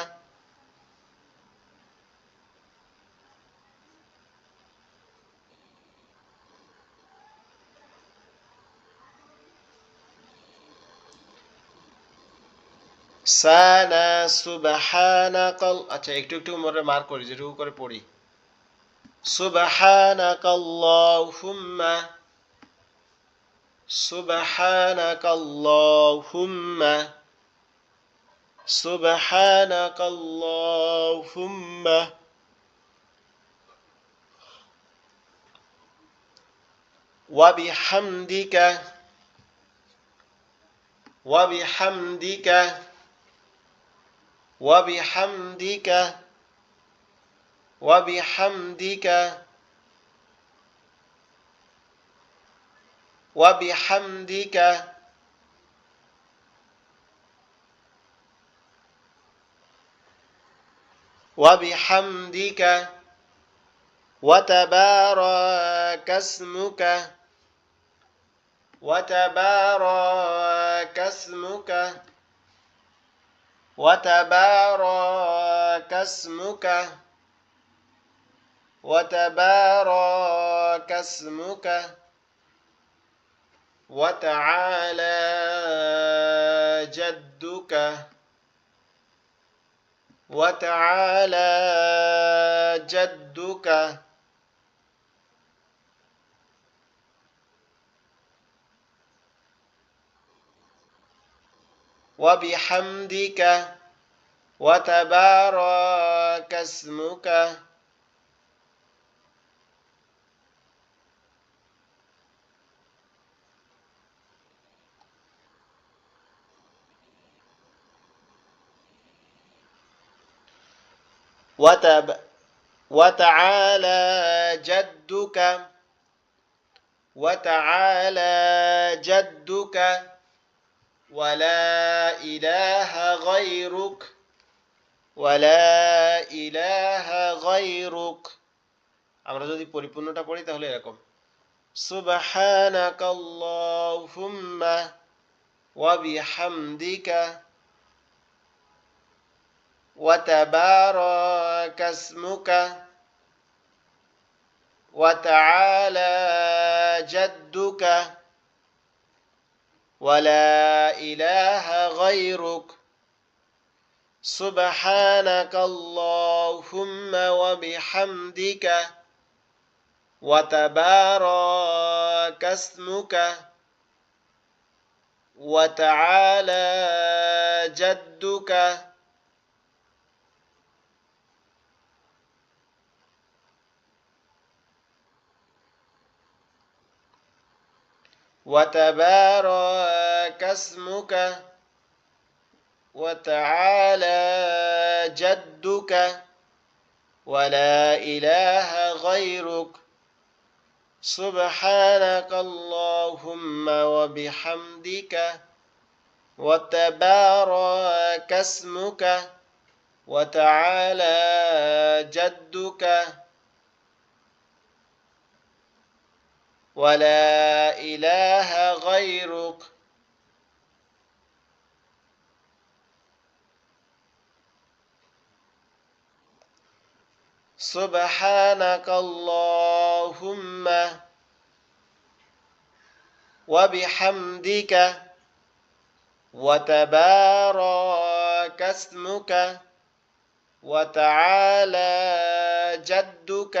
[SPEAKER 1] সানা সুবহানাকাল, আচ্ছা একটু একটু মনে মার করি, যেটুকু করে পড়ি। সুবহানাকাল্লাহুম্মা, সুবহানাকাল্লাহুম্মা, সুবহানাকাল্লাহুম্মা, ওয়া বিহামদিকা, ওয়া বিহামদিকা, ওয়া বিহামদিকা, ওয়া বিহামদিকা, ওয়া বিহামদিকা, ওয়া বিহামদিকা, وتبارك اسمك وتبارك اسمك وتبارك اسمك وتبارك اسمك وتعالى جدك وتعالى جدك وبحمدك وتبارك اسمك وتعالى جدك وتعالى جدك ولا إله غيرك ولا إله غيرك আমরা যদি পরিপূর্ণটা পড়ি তাহলে এরকম سبحانك اللهم وبحمدك وتبارك اسمك وتعالى جدك ولا إله غيرك سبحانك اللهم وبحمدك وتبارك اسمك وتعالى جدك وتبارك اسمك وتعالى جدك ولا إله غيرك سبحانك اللهم وبحمدك وتبارك اسمك وتعالى جدك ولا إله غيرك سبحانك اللهم وبحمدك وتبارك اسمك وتعالى جدك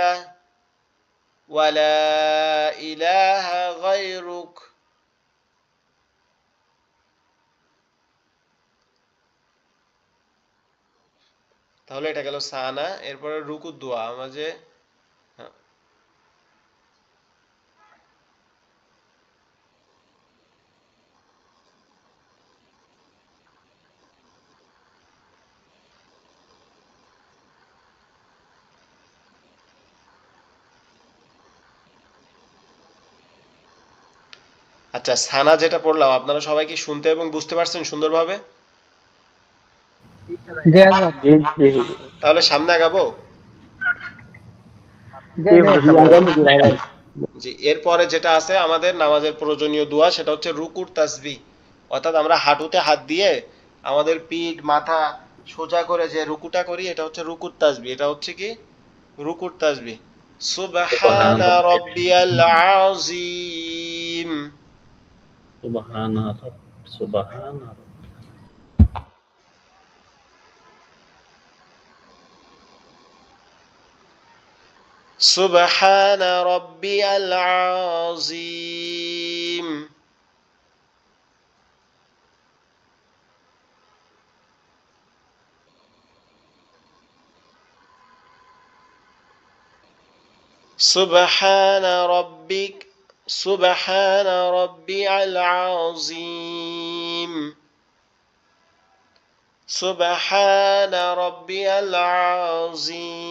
[SPEAKER 1] ولا إله غيرك তাহলে এটা গেল সানা এরপরে রুকুর দোয়া আমরা যে হ্যাঁ। আচ্ছা সানা যেটা পড়লাম আপনারা সবাই কি শুনতে এবং বুঝতে পারছেন সুন্দরভাবে
[SPEAKER 5] জি আজহার
[SPEAKER 6] জি জি
[SPEAKER 1] তাহলে সামনে আগাবো
[SPEAKER 5] জি জি
[SPEAKER 1] জি এরপরে যেটা আছে আমাদের নামাজের প্রয়োজনীয় দোয়া সেটা হচ্ছে রুকুর তাসবিহ অর্থাৎ আমরা হাঁটুতে হাত দিয়ে আমাদের পিঠ মাথা সোজা করে যে রুকুটা করি এটা হচ্ছে রুকুর তাসবিহ এটা হচ্ছে কি রুকুর তাসবিহ সুবহানা রাব্বিয়াল আযীম
[SPEAKER 4] সুবহান
[SPEAKER 1] سبحان ربي العظيم سبحان ربك سبحان ربي العظيم سبحان ربي العظيم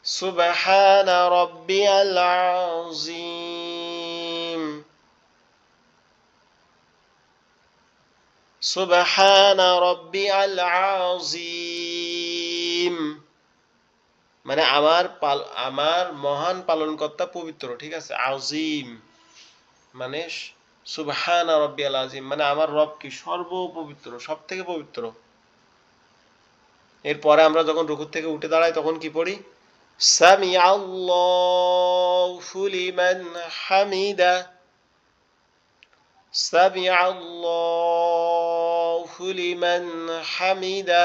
[SPEAKER 1] سبحان ربي العظيم সুবহানা রাব্বিয়াল আযীম, মানে আমার মহান পালনকর্তা পবিত্র, ঠিক আছে। আযীম মানে সুবহানা রাব্বিয়াল আযীম, মানে আমার রব কি সর্বপবিত্র, সব থেকে পবিত্র। এরপরে আমরা যখন রুকু থেকে উঠে দাঁড়াই তখন কি পড়ি? সামিআল্লাহু লিমান হামিদা, সামিআল্লাহু লিমান হামিদা।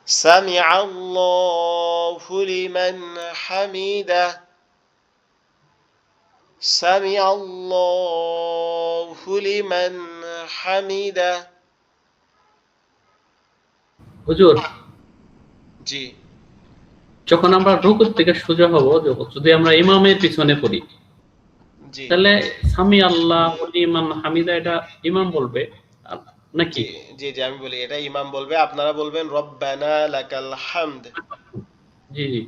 [SPEAKER 1] সামিআল্লাহু লিমান হামিদা, সামিআল্লাহু লিমান হামিদা।
[SPEAKER 4] হুজুর,
[SPEAKER 1] জি
[SPEAKER 4] যখন আমরা রুকু থেকে সোজা হব, যদি আমরা ইমামের পিছনে পড়ি,
[SPEAKER 1] জি
[SPEAKER 4] তাহলে সামি আল্লাহ লিমান হামিদা এটা ইমাম বলবে নাকি?
[SPEAKER 1] জি জি জি আমি বলি, এটা ইমাম বলবে, আপনারা বলবেন রব্বানা লাকাল হামদ
[SPEAKER 4] জি জি।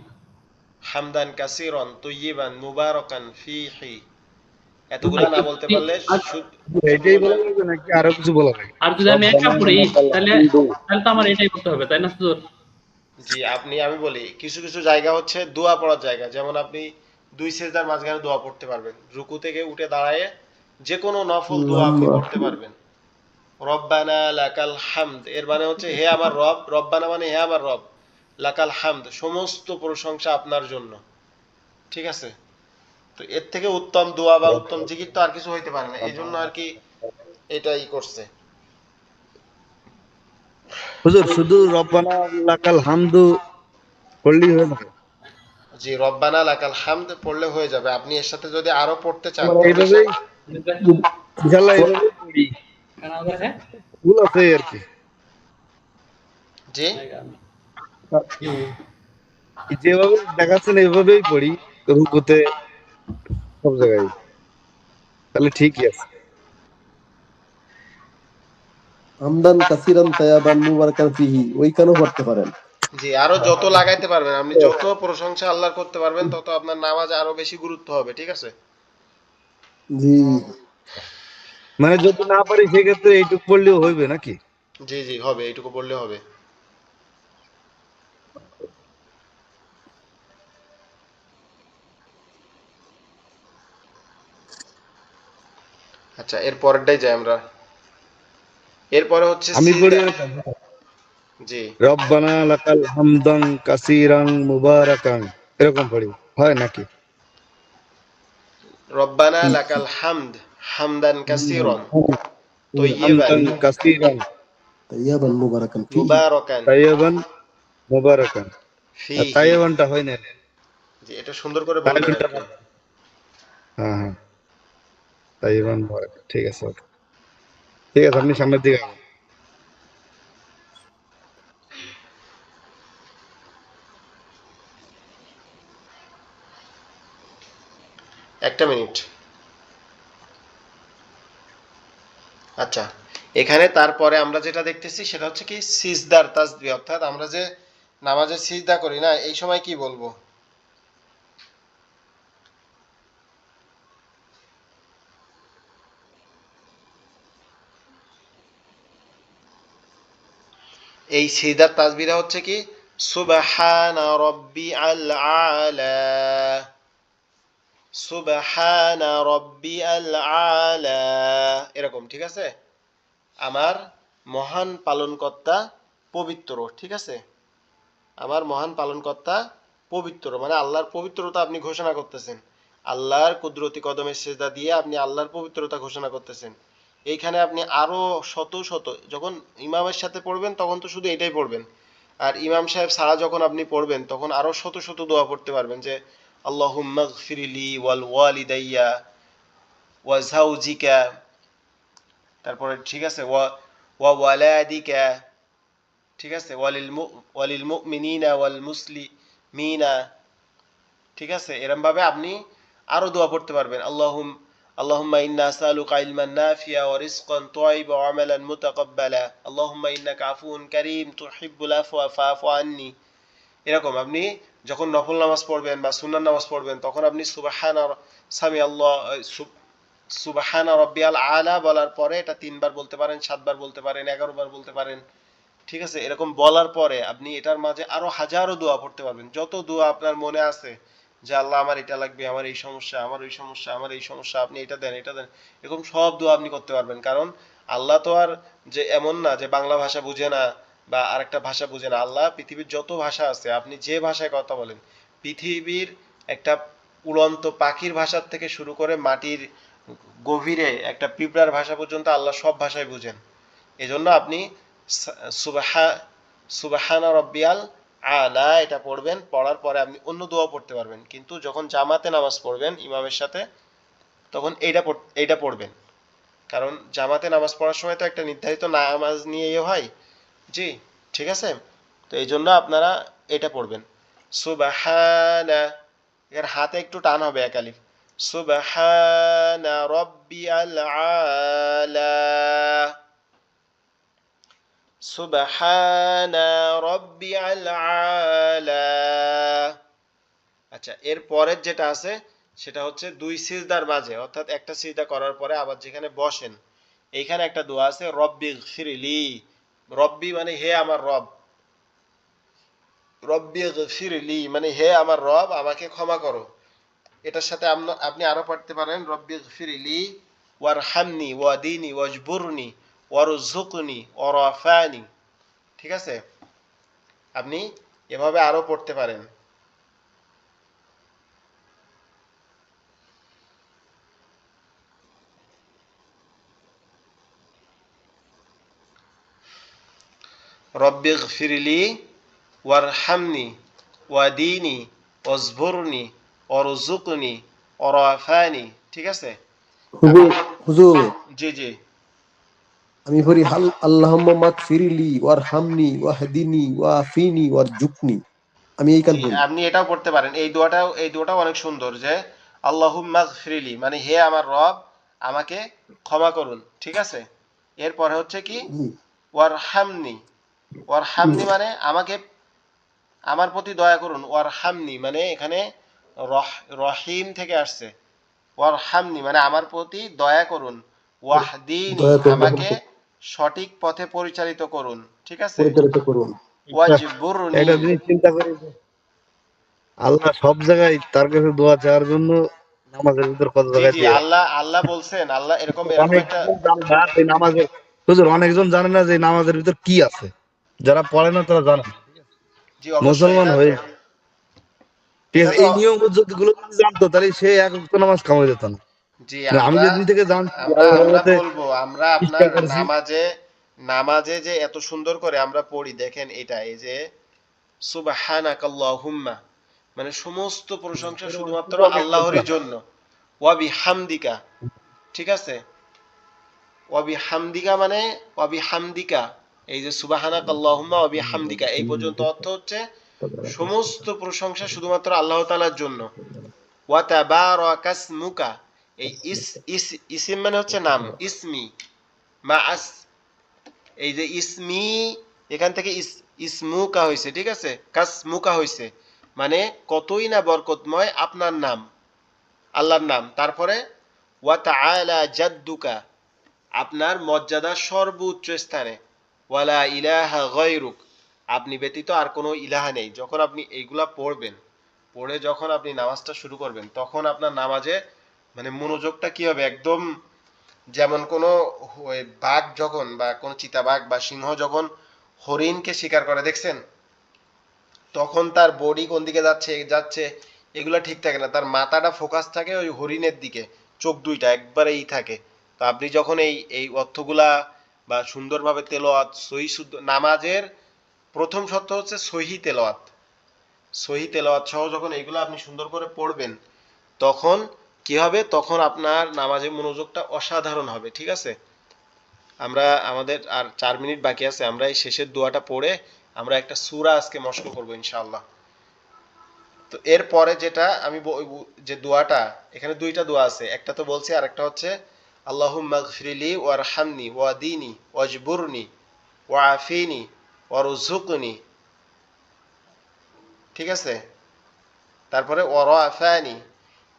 [SPEAKER 1] হামদান কাসিরান তয়্যিবান মুবারাকান ফীহি।
[SPEAKER 4] ভাই,
[SPEAKER 1] এতগুলা না বলতে পারলে
[SPEAKER 3] এটাই
[SPEAKER 1] শুধু
[SPEAKER 3] বলা লাগবে নাকি আরো কিছু বলা লাগে?
[SPEAKER 4] আর যদি আমি একা
[SPEAKER 3] রব্বানা
[SPEAKER 4] পড়ি
[SPEAKER 3] লাকাল
[SPEAKER 4] তাহলে
[SPEAKER 3] হামদু।
[SPEAKER 4] তাহলে তো আমার এটাই করতে হবে, তাই না হুজুর?
[SPEAKER 1] জি আমি বলি, কিছু কিছু জায়গা হচ্ছে দোয়া পড়ার জায়গা, যেমন আপনি দুই সেজদার মাঝখানে দোয়া পড়তে পারবেন, রুকু থেকে উঠে দাঁড়ায় যে কোনো নফল দোয়া আপনি
[SPEAKER 2] আল্লাহু
[SPEAKER 1] পড়তে পারবেন। রব্বানা লাকাল হামদ এর মানে হচ্ছে হে আমার রব, রব্বানা মানে হে আমার রব, লাকাল হামদ সমস্ত প্রশংসা আপনার জন্য, ঠিক আছে। তো এর থেকে উত্তম দোয়া বা উত্তম জিকির তো আর কিছু হইতে পারে না, এই জন্য আর কি এটাই করছে।
[SPEAKER 3] হুজুর শুধু রব্বানা লাকাল হামদু পড়লেই হয় না?
[SPEAKER 1] জি রব্বানা লাকাল হামদ পড়লে হয়ে যাবে, আপনি এর সাথে যদি আরো পড়তে চান
[SPEAKER 3] আমরা
[SPEAKER 1] তাহলে
[SPEAKER 3] এইভাবেই ইনশাআল্লাহ এইভাবেই পড়ি, ভুল আছে আর কি।
[SPEAKER 1] জি
[SPEAKER 3] যেভাবে দেখাচ্ছেন এইভাবেই পড়ি রুকুতে, সব জায়গায়, তাহলে ঠিকই আছে।
[SPEAKER 2] হামদান কাসিরান তায়াবান মুবারাকান ফিহি, ওইখানেও পড়তে পারেন।
[SPEAKER 1] জি আরো যত লাগাইতে পারবেন, আপনি যত প্রশংসা আল্লাহর করতে পারবেন তত আপনার নামাজে আরো বেশি গুরুত্ব হবে, ঠিক আছে।
[SPEAKER 2] জি
[SPEAKER 3] মানে যদি না পারি সেক্ষেত্রে এইটুকু পড়লেও হইবে নাকি?
[SPEAKER 1] জি জি হবে, এইটুকু বললে হবে। আচ্ছা এর পরেরটাই যাই আমরা, এরপরে হচ্ছে
[SPEAKER 3] আমি পড়ি
[SPEAKER 1] সিজদা।
[SPEAKER 3] এরকম,
[SPEAKER 1] জি
[SPEAKER 3] রব্বানা লাকাল হামদান কাসিরান মুবারাকান, এরকম পড়ি, হয় নাকি?
[SPEAKER 1] রব্বানা লাকাল হামদ হামদান কাসিরান তয়্যিবান
[SPEAKER 3] হামদান কাসিরান
[SPEAKER 2] তায়াবান মুবারাকান ফিহি।
[SPEAKER 1] মুবারাকান
[SPEAKER 3] তাইয়্যিবান মুবারাকান। আর
[SPEAKER 1] ফীহি।
[SPEAKER 3] তাইয়্যিবানটা হয় না?
[SPEAKER 1] জি এটা সুন্দর করে বলবেন আর
[SPEAKER 3] তাইয়্যিবানটা
[SPEAKER 1] কি।
[SPEAKER 3] হ্যাঁ হ্যাঁ, তাইয়্যিবান মুবারাকান, ঠিক আছে, ওকে, ঠিক আছে, আপনি সামনের দিকে আগান।
[SPEAKER 1] একটা মিনিট। আচ্ছা এখানে তারপরে আমরা যেটা দেখতেছি সেটা হচ্ছে কি সিজদার তাসবিহ, অর্থাৎ আমরা যে নামাজে সিজদা করি না, এই সময় কি বলবো? এই সিজদার তাসবিহটা হচ্ছে কি সুবহানা রাব্বিয়াল আলা, সুবহানা রাব্বিয়াল আলা, এরকম, ঠিক আছে। আমার মহান পালনকর্তা পবিত্র, ঠিক আছে। আমার মহান পালনকর্তা পবিত্র, মানে আল্লাহর পবিত্রতা আপনি ঘোষণা করতেছেন, আল্লাহর কুদরতি কদমের সেজদা দিয়ে আপনি আল্লাহর পবিত্রতা ঘোষণা করতেছেন। এইখানে আপনি আরো শত শত, যখন ইমামের সাথে পড়বেন তখন তো শুধু এটাই পড়বেন, আর ইমাম সাহেব ছাড়া যখন আপনি পড়বেন তখন আরো শত শত দোয়া পড়তে পারবেন, যে আল্লাহুম্মা গফিরলি ওয়াল ওয়ালিদাইয়া ওয়া যাওজিকা, তারপরে ঠিক আছে ওয়া ওয়া ওয়ালাদিকা, ঠিক আছে, ওয়ালিল মুমিনিনা ওয়াল মুসলিমিনা, ঠিক আছে। এরকম ভাবে আপনি আরো দোয়া পড়তে পারবেন, اللهم إنا نسألك علما نافعا ورزقا طيبا وعملا متقبلا اللهم إنك عفو كريم تحب العفو فاعف عني। এরকম আপনি যখন নফল নামাজ পড়বেন বা সুন্নাত নামাজ পড়বেন তখন আপনি সুবহানা সামি আল্লাহ সুবহানা রব্বিয়াল আলা বলার পরে এটা 3 বার বলতে পারেন, 7 বার বলতে পারেন, 11 বার বলতে পারেন। ঠিক আছে, এরকম বলার পরে আপনি এটার মাঝে আরো হাজারো দোয়া পড়তে পারবেন, যত দোয়া আপনার মনে আছে যে আল্লাহ আমার এটা লাগবে, আমার এই সমস্যা, আমার ওই সমস্যা, আমার এই সমস্যা, আপনি এটা দেন, এটা দেন, এরকম সব দোয়া আপনি করতে পারবেন। কারণ আল্লাহ তো আর যে এমন না যে বাংলা ভাষা বুঝে না বা আরেকটা ভাষা বুঝে না। আল্লাহ পৃথিবীর যত ভাষা আছে আপনি যে ভাষায় কথা বলেন, পৃথিবীর একটা উড়ন্ত পাখির ভাষার থেকে শুরু করে মাটির গভীরে একটা পিঁপড়ার ভাষা পর্যন্ত আল্লাহ সব ভাষায় বুঝেন। এজন্য আপনি সুবহানা রব্বিয়াল আলা এটা পড়বেন, পড়ার পরে আপনি অন্য দোয়া পড়তে পারবেন। কিন্তু যখন জামাতে নামাজ পড়বেন ইমামের সাথে তখন এইটা পড়বেন। কারণ জামাতে নামাজ পড়ার সময় তো একটা নির্ধারিত নামাজ নিয়ে হয়। জি, ঠিক আছে। তো এই জন্য আপনারা এটা পড়বেন, সুবহানা, এর হাতে একটু টান হবে এক আলিফ, সুবহানা রব্বিয়াল আলা, সুবহানা রব্বিয়াল আলা। আচ্ছা, এর পরের যেটা আছে সেটা হচ্ছে 2 সিজদার মাঝে, অর্থাৎ একটা সিজদা করার পরে আবার যেখানে বসেন এইখানে একটা দোয়া আছে, রব্বি গফিরলি। রব্বি মানে হে আমার রব, রব্বি গফিরলি মানে হে আমার রব আমাকে ক্ষমা করো। এটার সাথে আপনি আরো পড়তে পারেন, রব্বি গফিরলি ওয়ারহামনি ওয়াদিনি ওয়াজবুরনি ওয়ারযুকনি ওয়ারাফানি। ঠিক আছে, আপনি এভাবে আরো পড়তে পারেন। রব্বি গফিরলি ওয়ারহামনি ওয়াদিনি ওয়াজবুরনি ওয়ারযুকনি ওয়ারাফানি। ঠিক আছে,
[SPEAKER 2] হুজুর হুজুর
[SPEAKER 1] জি জি
[SPEAKER 2] আমি পড়ি আল্লাহুম্মা মাগফিরলি ওয়ারহামনি ওয়াহদিনি ওয়াআফিনি ওয়ারজুকনি, আমি এই কাল
[SPEAKER 1] জি
[SPEAKER 2] পড়ি।
[SPEAKER 1] আপনি এটাও পড়তে পারেন। এই দোয়াটাও অনেক সুন্দর, যে আল্লাহুম্মা গফিরলি মানে হে আমার রব আমাকে ক্ষমা করুন। ঠিক আছে, এরপরে হচ্ছে কি
[SPEAKER 2] জি,
[SPEAKER 1] ওয়ারহামনি, ওয়ারহামনি মানে আমাকে আমার প্রতি দয়া করুন। ওয়ারহামনি মানে এখানে রহিম থেকে আসছে, ওয়ারহামনি মানে আমার প্রতি দয়া করুন, ওয়াহদিনি
[SPEAKER 2] দয়া করে
[SPEAKER 1] আমাকে সঠিক পথে পরিচালিত করুন। ঠিক আছে,
[SPEAKER 2] পরিচালিত করুন।
[SPEAKER 3] একটা
[SPEAKER 1] ওয়াজবুরনি।
[SPEAKER 3] একটা জিনিস চিন্তা করি যে আল্লাহ সব জায়গায় তার কাছে দোয়া চাওয়ার জন্য নামাজের ভিতর কত
[SPEAKER 1] জি
[SPEAKER 3] জায়গায়
[SPEAKER 1] জি
[SPEAKER 3] দেয়া
[SPEAKER 1] আল্লাহ আল্লাহ বলছেন, আল্লাহ এরকম এরকম একটা,
[SPEAKER 3] অনেকজন জানে না যে নামাজের, হুজুর অনেকজন জানে না যে নামাজের ভিতর কি আছে, যারা পড়ে না তারা জানে না।
[SPEAKER 1] জি অবশ্যই
[SPEAKER 3] মুসলমান
[SPEAKER 1] এটা তো,
[SPEAKER 3] হয়ে ঠিক
[SPEAKER 1] এটা
[SPEAKER 3] আছে,
[SPEAKER 1] তো
[SPEAKER 3] এই নিয়ম যদি গুলো যদি জানতো তাহলে সে এক ওয়াক্ত নামাজ কামাই যেত না।
[SPEAKER 1] জি
[SPEAKER 3] আমি
[SPEAKER 1] আমরা
[SPEAKER 3] যেদিন থেকে জানছি
[SPEAKER 1] আমরা
[SPEAKER 3] আল্লাহর
[SPEAKER 1] আমরা
[SPEAKER 3] রহমতে
[SPEAKER 1] বলবো, আমরা
[SPEAKER 3] চেষ্টা
[SPEAKER 1] আপনার
[SPEAKER 3] করছি।
[SPEAKER 1] নামাজে নামাজে যে এত সুন্দর করে আমরা পড়ি দেখেন, এটা এই যে সুবহানাকাল্লাহুম্মা মানে সমস্ত প্রশংসা শুধুমাত্র আল্লাহরই জন্য, ওয়া বিহামদিকা। ঠিক আছে, ওয়া বিহামদিকা মানে ওয়া বিহামদিকা, এই যে সুবহানাকাল্লাহুম্মা ওয়া বিহামদিকা এই পর্যন্ত অর্থ হচ্ছে সমস্ত প্রশংসা শুধুমাত্র আল্লাহ তাআলার জন্য। ওয়া তাবারাকাসমুকা, এই ইসিম মানে হচ্ছে নাম, ইসমি মা আস, এই যে ইসমি এখান থেকে ইসমুকা হয়েছে। ঠিক আছে, কাসমুকা হয়েছে মানে কতই না বরকতময় আপনার নাম, আল্লাহর নাম। তারপরে ওয়া তাআলা জাদ্দুকা আপনার মর্যাদা সর্বোচ্চ স্থানে, ওয়ালা ইলাহা গায়রুক আপনি ব্যতীত আর কোনো ইলাহা নেই। যখন আপনি এইগুলা পড়বেন, পড়ে যখন আপনি নামাজটা শুরু করবেন তখন আপনার নামাজে মানে মনোযোগটা কি হবে, একদম যেমন কোনো বাঘ যখন বা কোনো চিতাবাঘ বা সিংহ যখন হরিণকে শিকার করে দেখছেন, তখন তার বডি কোন দিকে যাচ্ছে যাচ্ছে এগুলা ঠিক থাকে না, তার মাথাটা ফোকাস থাকে ওই হরিণের দিকে, চোখ দুইটা একবারেই থাকে। তো আপনি যখন এই এই অর্থগুলা বা সুন্দরভাবে তেলাওয়াত সহি শুদ্ধ, নামাজের প্রথম শর্ত হচ্ছে সহি তেলাওয়াত, সহি তেলাওয়াত সহ যখন এইগুলো আপনি সুন্দর করে পড়বেন তখন কি হবে, তখন আপনার নামাজের মনোযোগটা অসাধারণ হবে। ঠিক আছে, আমরা আমাদের আর 4 মিনিট বাকি আছে, আমরা এই শেষের দোয়াটা পড়ে আমরা একটা সূরা আজকে মশক করবো ইনশাআল্লাহ। তো এরপরে যেটা আমি যে দোয়াটা, এখানে দুইটা দোয়া আছে, একটা তো বলছি আর একটা হচ্ছে আল্লাহুম্মা গফিরলি ওয়ারহামনি ওয়াদিনি ওয়াজবুরনি ওয়াআফিনি ওয়ারযুকনি, ঠিক আছে? তারপরে ওয়ারাফানি,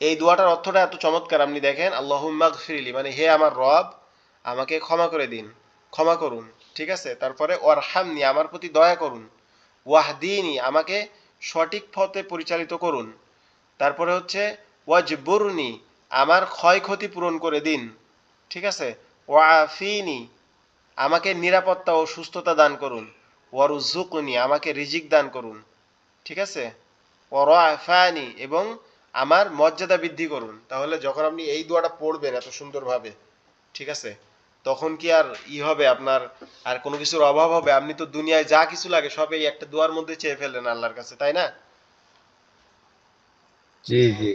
[SPEAKER 1] এই দোয়াটার অর্থটা এত চমৎকার, আপনি দেখেন আল্লাহুম্মা গফিরলি মানে হে আমার রব আমাকে ক্ষমা করে দিন, ক্ষমা করুন, ঠিক আছে? তারপরে ওয়ারহামনি আমার প্রতি দয়া করুন, ওয়াহদিনি আমাকে সঠিক পথে পরিচালিত করুন, তারপরে হচ্ছে ওয়াজবুরনি আমার ক্ষয়ক্ষতি পূরণ করে দিন, ঠিক আছে? ওয়াআফিনি আমাকে নিরাপত্তা ও সুস্থতা দান করুন, ওয়ারুযুকনি আমাকে রিজিক দান করুন, ঠিক আছে? ওয়ারাফানি এবং আমার মর্যাদা বৃদ্ধি করুন। তাহলে যখন আপনি এই দোয়াটা পড়বেন এত সুন্দরভাবে, ঠিক আছে, তখন কি আর হবে আপনার আর কোনো কিছুর অভাব হবে? আপনি তো দুনিয়ায় যা কিছু লাগে সব এই একটা দোয়ার মধ্যে চেয়ে ফেললেন আল্লাহর কাছে, তাই না?
[SPEAKER 3] জি জি।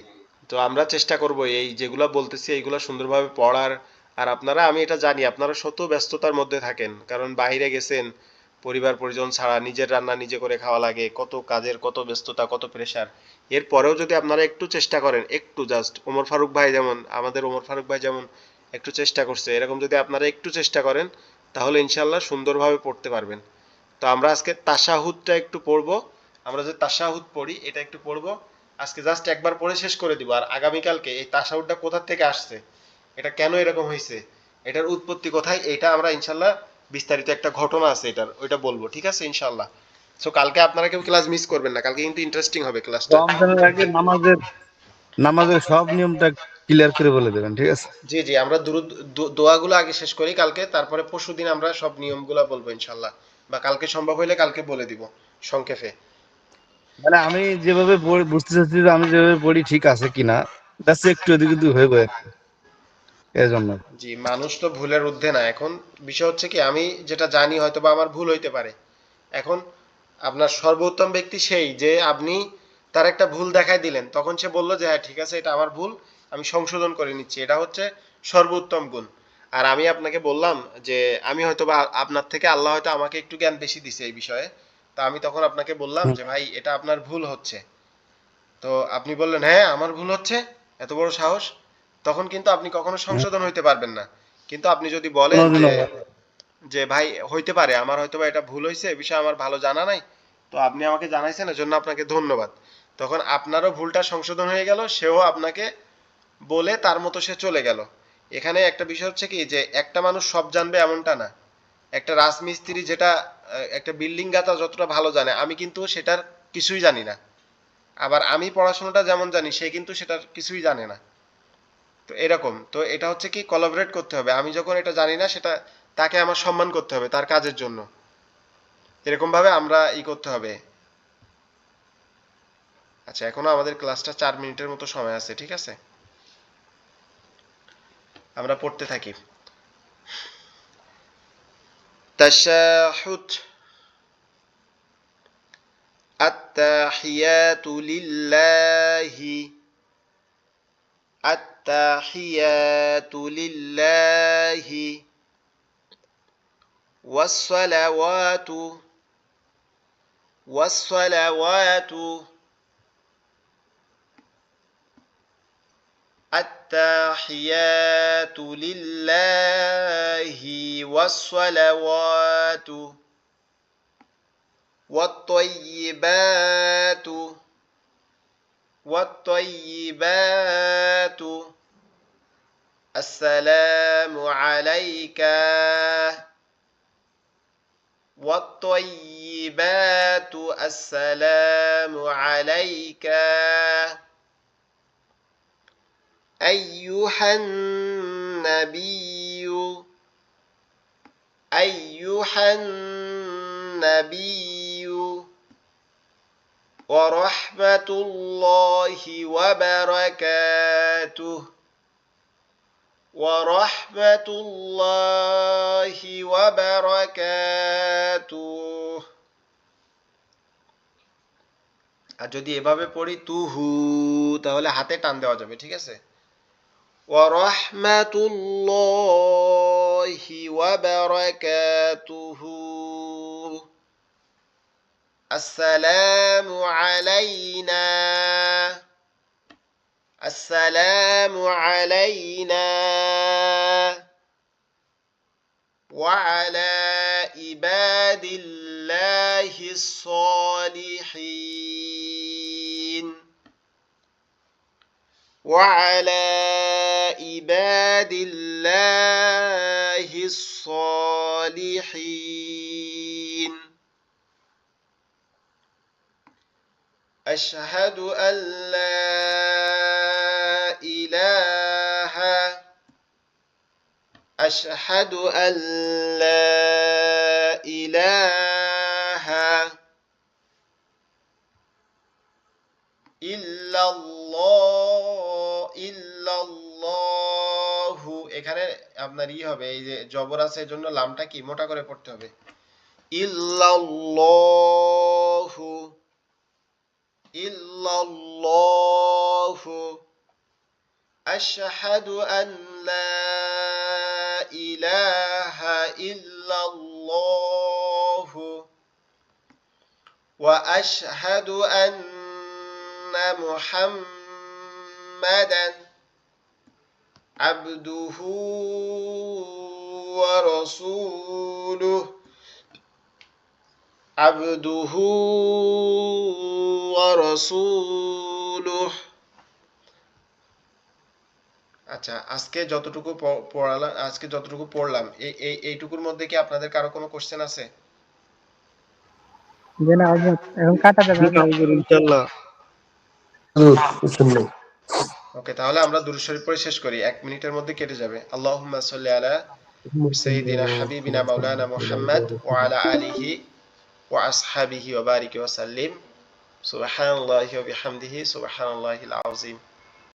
[SPEAKER 1] তো আমরা চেষ্টা করব এই যেগুলা বলতেছি এইগুলা সুন্দরভাবে পড়ার। আর আপনারা, আমি এটা জানি আপনারা শত ব্যস্ততার মধ্যে থাকেন, কারণ বাইরে গেছেন, পরিবার পরিজন ছাড়া নিজের রান্না নিজে করে খাওয়া লাগে, কত কাজের কত ব্যস্ততা কত প্রেসার। এরপরেও যদি আপনারা একটু চেষ্টা করেন, একটু জাস্ট ওমর ফারুক ভাই যেমন, আমাদের ওমর ফারুক ভাই যেমন একটু চেষ্টা করছে, এরকম যদি আপনারা একটু চেষ্টা করেন তাহলে ইনশাল্লাহ সুন্দরভাবে পড়তে পারবেন। তো আমরা আজকে তাশাহুদটা একটু পড়বো, আমরা যে তাশাহুদ পড়ি এটা একটু পড়বো আজকে, জাস্ট একবার পড়ে শেষ করে দিব। আর আগামীকালকে এই তাশাহুদটা কোথা থেকে আসছে, এটা কেন এরকম হয়েছে, এটার উৎপত্তি কোথায়, এটা আমরা ইনশাল্লাহ বিস্তারিত একটা ঘটনা আছে এটার, ওইটা বলবো, ঠিক আছে ইনশাল্লাহ। সো কালকে আপনারা কেউ ক্লাস মিস করবেন না, কালকে কিন্তু ইন্টারেস্টিং হবে ক্লাসটা।
[SPEAKER 3] রমজানের আগে নামাজের নামাজের সব নিয়মটা ক্লিয়ার করে বলে দেবেন, ঠিক আছে?
[SPEAKER 1] জি জি, আমরা দুরুদ দোয়াগুলো আগে শেষ করি কালকে, তারপরে পরশুদিন আমরা সব নিয়মগুলো বলবো ইনশাল্লাহ, বা কালকে সম্ভব হইলে কালকে বলে দিব সংক্ষেপে।
[SPEAKER 3] মানে আমি যেভাবে বুঝতে চাচ্ছি যে আমি যেভাবে পড়ি ঠিক আছে কিনা, ব্যাস একটু এদিক ওদিক হয়ে যায় এই জন্য।
[SPEAKER 1] জি, মানুষ তো ভুলের ঊর্ধ্বে না। এখন বিষয় হচ্ছে কি, আমি যেটা জানি হয়তো বা আমার ভুল হইতে পারে। এখন আপনার সর্বোত্তম ব্যক্তি সেই যে আপনি তার একটা ভুল দেখাই দিলেন, তখন সে বলল যে হ্যাঁ ঠিক আছে এটা আমার ভুল, আমি সংশোধন করে নিচ্ছি, এটা হচ্ছে সর্বোত্তম গুণ। আর আমি আপনাকে বললাম যে আমি হয়তো বা আপনার থেকে আল্লাহ হয়তো আমাকে একটু জ্ঞান বেশি দিছে এই বিষয়ে, তা আমি তখন আপনাকে বললাম
[SPEAKER 3] হুম,
[SPEAKER 1] যে ভাই এটা আপনার ভুল হচ্ছে, তো আপনি বললেন হ্যাঁ আমার ভুল হচ্ছে, এত বড় সাহস, তখন কিন্তু আপনি কখনো
[SPEAKER 3] হুম,
[SPEAKER 1] সংশোধন হইতে পারবেন না। কিন্তু আপনি যদি বলেন যে
[SPEAKER 3] কোনোদিনও
[SPEAKER 1] যে ভাই হইতে পারে আমার হয়তো বা এটা ভুল হয়েছে, এ বিষয়ে আমার ভালো জানা নাই, তো আপনি আমাকে জানাইছেন এজন্য আপনাকে ধন্যবাদ, তখন আপনারও ভুলটা সংশোধন হয়ে গেল, সেও আপনাকে বলে তার মতো সে চলে গেল। এখানে একটা বিষয় হচ্ছে কি যে একটা মানুষ সব জানবে এমনটা না। একটা রাজমিস্ত্রি যেটা একটা বিল্ডিং গাঁথা যতটা ভালো জানে, আমি কিন্তু সেটার কিছুই জানি না। আবার আমি পড়াশোনাটা যেমন জানি সে কিন্তু সেটার কিছুই জানে না। তো এরকম, তো এটা হচ্ছে কি কোলাবরেট করতে হবে, আমি যখন এটা জানি না সেটা তাকে আমার সম্মান করতে হবে তার কাজের জন্য, এরকম ভাবে আমরা করতে হবে। আচ্ছা, এখনো আমাদের ক্লাসটা 4 মিনিটের মতো সময় আছে, ঠিক আছে, আমরা পড়তে থাকি। তাশাহুদ। আত্তাহিয়াতু লিল্লাহি, আত্তাহিয়াতু লিল্লাহি ওয়াসসালাওয়াতু, ওয়াসসালাওয়াতু, التحيات لله والصلوات والطيبات، والطيبات السلام عليك، والطيبات السلام عليك أيها النبي، أيها النبي ورحمة الله وبركاته، ورحمة الله وبركاته। আর যদি এভাবে পড়ি তুহু, তাহলে হাতে টান দেওয়া যাবে, ঠিক আছে? ورحمة الله وبركاته السلام علينا السلام علينا وعلى عباد الله الصالحين وعلى عباد الله الصالحين أشهد أن لا إله أشهد أن لا إله إلا الله এখানে আপনার হবে এই যে জবর আছে এর জন্য লামটা কি মোটা করে পড়তে হবে ইল্লাল্লাহু ইল্লাল্লাহু আশহাদু আন লা ইলাহা ইল্লাল্লাহু ওয়া আশহাদু আন্না মুহাম্মাদান আবদুহু ওয়া রাসূলুহু আবদুহু ওয়া রাসূলুহু আচ্ছা আজকে যতটুকু পড়লাম এইটুকুর মধ্যে কি আপনাদের কারো কোনো কোশ্চেন আছে
[SPEAKER 5] যে না হযরত এখন কাটা যাবে না।
[SPEAKER 3] ইনশাআল্লাহ।
[SPEAKER 2] শুনলেন
[SPEAKER 1] ওকে তাহলে আমরা দুরূদ শরীফ পড়ে শেষ করি 1 মিনিটের মধ্যে কেটে যাবে আল্লাহুম্মা সাল্লি আলা সাইয়্যিদিনা হাবিবিনা মাওলানা মুহাম্মদ ওয়া আলা আলিহি ওয়া আসহাবিহি ওয়া বারিক ওয়া সাল্লিম সুবহানাল্লাহি ওয়া বিহামদিহি সুবহানাল্লাহিল আযীম